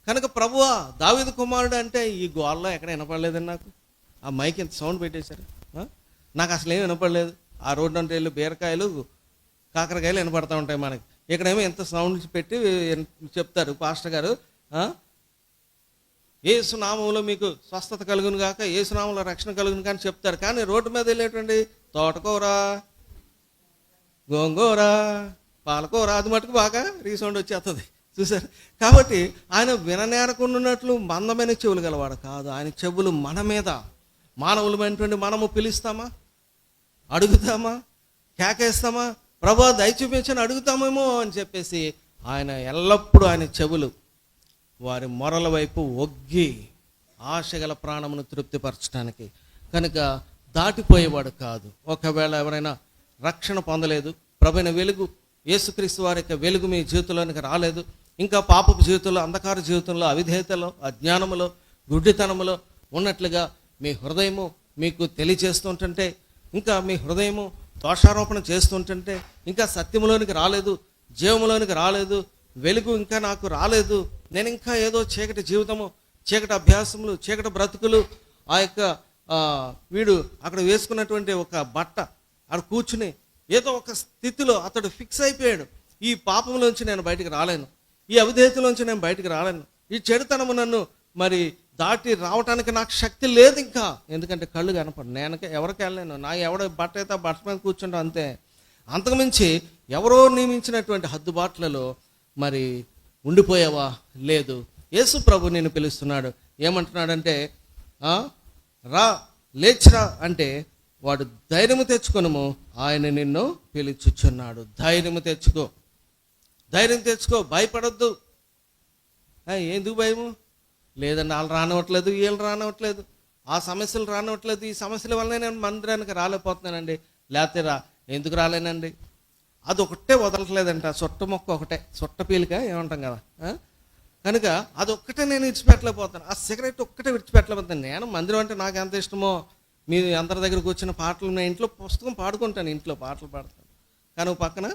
కనుక ప్రభువా దావీదు కుమారుడు అంటే ఈ గోల్లో ఎక్కడ వినపడలేదండి. నాకు ఆ మైక్ ఇంత సౌండ్ పెట్టేశారు, నాకు అసలు ఏం వినపడలేదు. ఆ రోడ్డు అంటే వెళ్ళి బీరకాయలు కాకరకాయలు వినపడతా ఉంటాయి మనకి. ఇక్కడేమో ఎంత సౌండ్ పెట్టి చెప్తారు పాస్టర్ గారు, యేసునామంలో మీకు స్వస్థత కలుగును గాక, యేసునామంలో రక్షణ కలుగును కానీ చెప్తారు. కానీ రోడ్డు మీద వెళ్ళేటువంటి తోటకూర, గోంగూర, పాలకూర అది మటుకు బాగా రీసౌండ్ వచ్చేస్తుంది చూసారు. కాబట్టి ఆయన విననేరకుండాన్నట్లు మందమైన చెవులు గలవాడు కాదు. ఆయన చెవులు మన మీద, మానవులమైనటువంటి మనము పిలుస్తామా, అడుగుతామా, కేకేస్తామా, ప్రభా దయ చూపించని అడుగుతామేమో అని చెప్పేసి ఆయన ఎల్లప్పుడూ ఆయన చెవులు వారి మొరల వైపు ఒగ్గి ఆశగల ప్రాణమును తృప్తిపరచడానికి. కనుక దాటిపోయేవాడు కాదు. ఒకవేళ ఎవరైనా రక్షణ పొందలేదు, ప్రభువైన వెలుగు యేసుక్రీస్తు వారి యొక్క వెలుగు మీ జీవితంలోనికి రాలేదు, ఇంకా పాపపు జీవితంలో, అంధకార జీవితంలో, అవిధేయతలో, అజ్ఞానములో, గుడ్డితనములో ఉన్నట్లుగా మీ హృదయము మీకు తెలియచేస్తుంటుంటే, ఇంకా మీ హృదయము దోషారోపణ చేస్తుంటుంటే, ఇంకా సత్యములోనికి రాలేదు, జీవములోనికి రాలేదు, వెలుగు ఇంకా నాకు రాలేదు, నేను ఇంకా ఏదో చీకటి జీవితము, చీకటి అభ్యాసములు, చీకటి బ్రతుకులు, ఆ యొక్క వీడు అక్కడ వేసుకున్నటువంటి ఒక బట్ట అక్కడ కూర్చుని ఏదో ఒక స్థితిలో అతడు ఫిక్స్ అయిపోయాడు. ఈ పాపంలోంచి నేను బయటికి రాలేను, ఈ అవిధేయతలోంచి నేను బయటికి రాలేను, ఈ చెడుతనము నన్ను మరి దాటి రావటానికి నాకు శక్తి లేదు ఇంకా, ఎందుకంటే కళ్ళు కనపడు, నేను ఎవరికి వెళ్ళలేను, నా ఎవడో బట్ట అయితే ఆ బట్ట మీద కూర్చుంటా అంతే. అంతకుమించి ఎవరో నియమించినటువంటి హద్దుబాట్లలో మరి ఉండిపోయావా? లేదు. యేసు ప్రభు నేను పిలుస్తున్నాడు. ఏమంటున్నాడంటే రా, లేచిరా అంటే వాడు ధైర్యము తెచ్చుకొనుము, ఆయన నిన్ను పిలుచుచున్నాడు. ధైర్యము తెచ్చుకో, ధైర్యం తెచ్చుకో, భయపడొద్దు. ఎందుకు భయము? లేదండి వాళ్ళు రానివ్వట్లేదు, వీళ్ళు రానివ్వట్లేదు, ఆ సమస్యలు రానివ్వట్లేదు, ఈ సమస్యల వల్లనే నేను మందిరానికి రాలేకపోతున్నానండి. లేకపోతే ఎందుకు రాలేనండి? అది ఒకటే వదలట్లేదంట, సొట్ట మొక్క ఒకటే, సొట్ట పీలిక ఏమంటాం కదా. కనుక అదొక్కటే నేను విడిచిపెట్టలేకపోతాను, ఆ సిగరెట్ ఒక్కటే విడిచిపెట్టలేకపోతాను. నేను మందిరం అంటే నాకు ఎంత ఇష్టమో, మీ అందరి దగ్గర కూర్చున్న పాటలు, నేను ఇంట్లో పుస్తకం పాడుకుంటాను, ఇంట్లో పాటలు పాడతాను, కానీ పక్కన.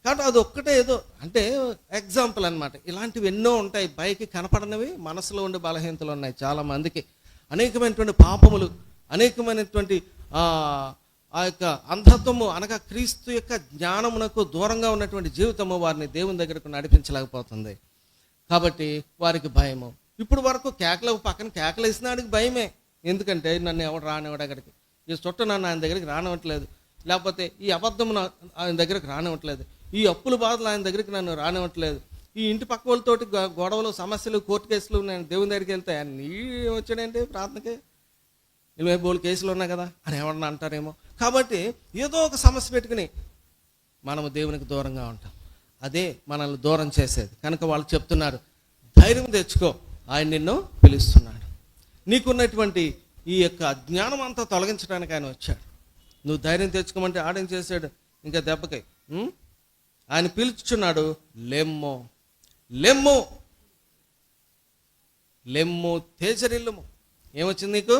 కాబట్టి అది ఒక్కటే ఏదో అంటే ఎగ్జాంపుల్ అనమాట. ఇలాంటివి ఎన్నో ఉంటాయి, పైకి కనపడనివి, మనసులో ఉండే బలహీనతలు ఉన్నాయి చాలామందికి. అనేకమైనటువంటి పాపములు, అనేకమైనటువంటి ఆ యొక్క అంధత్వము అనగా క్రీస్తు యొక్క జ్ఞానమునకు దూరంగా ఉన్నటువంటి జీవితము వారిని దేవుని దగ్గరకు నడిపించలేకపోతుంది. కాబట్టి వారికి భయము. ఇప్పుడు వరకు కేకలు పక్కన కేకలు వేసినాడికి భయమే, ఎందుకంటే నన్ను ఎవడు రానివాడు అక్కడికి, ఈ చుట్ట నన్ను ఆయన దగ్గరికి రానివ్వట్లేదు, లేకపోతే ఈ అబద్ధము ఆయన దగ్గరికి రానివ్వట్లేదు, ఈ అప్పుల బాధలు ఆయన దగ్గరికి నన్ను రానివ్వట్లేదు, ఈ ఇంటి పక్క వాళ్ళతోటి గొడవలు, సమస్యలు, కోర్టు కేసులు, నేను దేవుని దగ్గరికి వెళ్తే నీ వచ్చాడేంటి ప్రార్థనకి, 20 కేసులు ఉన్నాయి కదా అని ఎవరన్నా అంటారేమో. కాబట్టి ఏదో ఒక సమస్య పెట్టుకుని మనము దేవునికి దూరంగా ఉంటాం, అదే మనల్ని దూరం చేసేది. కనుక వాళ్ళు చెప్తున్నారు ధైర్యం తెచ్చుకో, ఆయన నిన్ను పిలుస్తున్నాడు. నీకున్నటువంటి ఈ యొక్క అజ్ఞానం అంతా తొలగించడానికి ఆయన వచ్చాడు. నువ్వు ధైర్యం తెచ్చుకోమంటే ఆడేం చేశాడు, ఇంకా దెబ్బకై ఆయన పిలుచుచున్నాడు. లెమ్మో లెమ్ము లెమ్ము తేజరిల్లుము. ఏమొచ్చింది నీకు?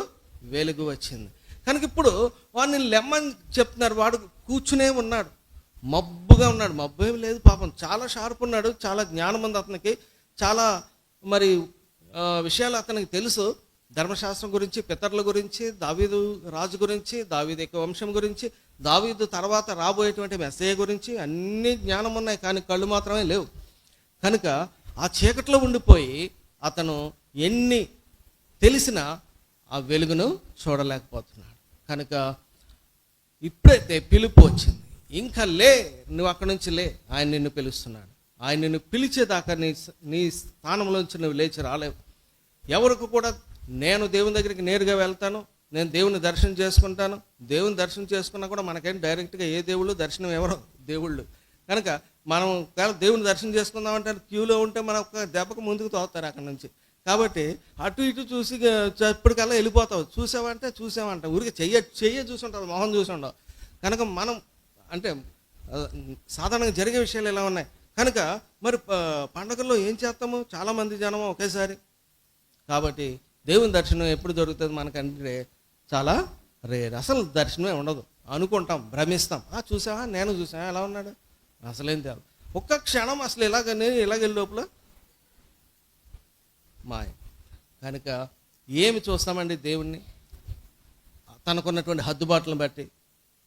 వెలుగు వచ్చింది. కనుక ఇప్పుడు వాడిని లెమ్మని చెప్తున్నారు. వాడు కూర్చునే ఉన్నాడు, మబ్బుగా ఉన్నాడు. మబ్బు ఏమి లేదు పాపం, చాలా షార్ప్ ఉన్నాడు, చాలా జ్ఞానం ఉంది అతనికి, చాలా మరి విషయాలు అతనికి తెలుసు. ధర్మశాస్త్రం గురించి, పితరుల గురించి, దావీదు రాజు గురించి, దావీదు యొక్క వంశం గురించి, దావీదు తర్వాత రాబోయేటువంటి మెస్సయ్య గురించి అన్ని జ్ఞానం ఉన్నాయి, కానీ కళ్ళు మాత్రమే లేవు. కనుక ఆ చీకట్లో ఉండిపోయి అతను ఎన్ని తెలిసినా ఆ వెలుగును చూడలేకపోతున్నాడు. కనుక ఇప్పుడైతే పిలుపు వచ్చింది, ఇంకా లే, నువ్వు అక్కడి నుంచి లే, ఆయన నిన్ను పిలుస్తున్నాడు. ఆయన నిన్ను పిలిచేదాకా నీ స్థానంలోంచి నువ్వు లేచి రాలేవు. ఎవరికి కూడా నేను దేవుని దగ్గరికి నేరుగా వెళ్తాను, నేను దేవుని దర్శనం చేసుకుంటాను. దేవుని దర్శనం చేసుకున్నా కూడా మనకేం డైరెక్ట్గా ఏ దేవుళ్ళు దర్శనం ఎవరో దేవుళ్ళు కనుక మనం దేవుని దర్శనం చేసుకుందామంటే క్యూలో ఉంటే మన ఒక దెబ్బకు ముందుకు తోస్తారు అక్కడ నుంచి. కాబట్టి అటు ఇటు చూసి ఇప్పటికల్లా వెళ్ళిపోతావు. చూసామంటే ఊరికి చెయ్య చూసుంటావు, మొహం చూసి ఉండవు. కనుక మనం అంటే సాధారణంగా జరిగే విషయాలు ఎలా ఉన్నాయి కనుక మరి పండగల్లో ఏం చేస్తాము, చాలామంది జనము ఒకేసారి. కాబట్టి దేవుని దర్శనం ఎప్పుడు దొరుకుతుంది మనకంటే చాలా రేర్. అసలు దర్శనమే ఉండదు. అనుకుంటాం, భ్రమిస్తాం, చూసావా నేను చూసావా ఎలా ఉన్నాడు, అసలేం తేదు. ఒక్క క్షణం అసలు ఇలాగెళ్ళి లోపల మాయ. కనుక ఏమి చూస్తామండి దేవుణ్ణి? తనకున్నటువంటి హద్దుబాట్లను బట్టి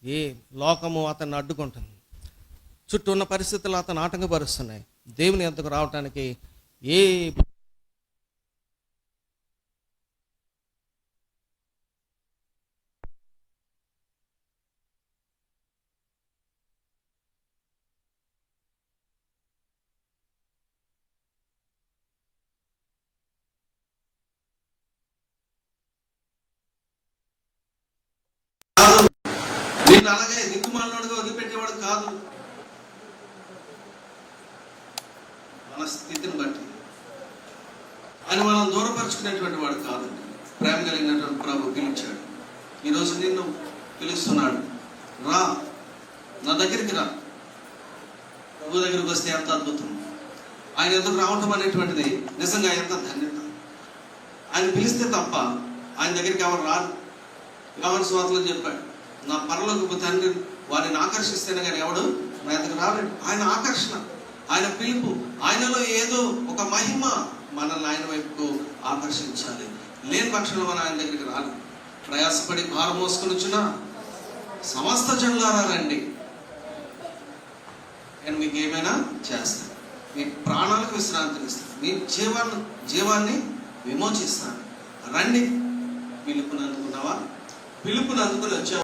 ఏ లోకము అతన్ని అడ్డుకుంటుంది, చుట్టూ ఉన్న పరిస్థితులు అతను ఆటంకపరుస్తున్నాయి. దేవుని ఎంతకు రావటానికి ఏ నేను అలాగే దిక్కుమాలనుడిగా వదిలిపెట్టేవాడు కాదు. మన స్థితిని బట్టి ఆయన మనం దూరపరుచుకునేటువంటి వాడు కాదు. ప్రేమ కలిగినటువంటి ప్రభు పిలిచాడు. ఈరోజు నిన్ను పిలుస్తున్నాడు, రా నా దగ్గరికి రా. ప్రభు దగ్గరికి వస్తే ఎంత అద్భుతం. ఆయన ఎందుకు రావటం అనేటువంటిది నిజంగా ఎంత ధన్యత. ఆయన పిలిస్తే తప్ప ఆయన దగ్గరికి ఎవరు రాదు. యోహాను సువార్తలో చెప్పాడు, నా పరలోకపు తండ్రి వారిని ఆకర్షిస్తేనే కానీ ఎవడు నా దగ్గర రాలేడు. ఆయన ఆకర్షణ, ఆయన పిలుపు, ఆయనలో ఏదో ఒక మహిమ మనల్ని ఆయన వైపుకు ఆకర్షించాలి. లేని పక్షంలో మనం ఆయన దగ్గరికి రాలి. ప్రయాసపడి భారం మోసుకొని వచ్చిన సమస్త జనులారా రండి, నేను మీకు ఏమైనా చేస్తాను, మీ ప్రాణాలకు విశ్రాంతినిస్తాను, మీ జీవాన్ని విమోచిస్తాను. రండి. పిలుపుని అందుకున్నావా? పిలుపుని అందుకుని వచ్చావా?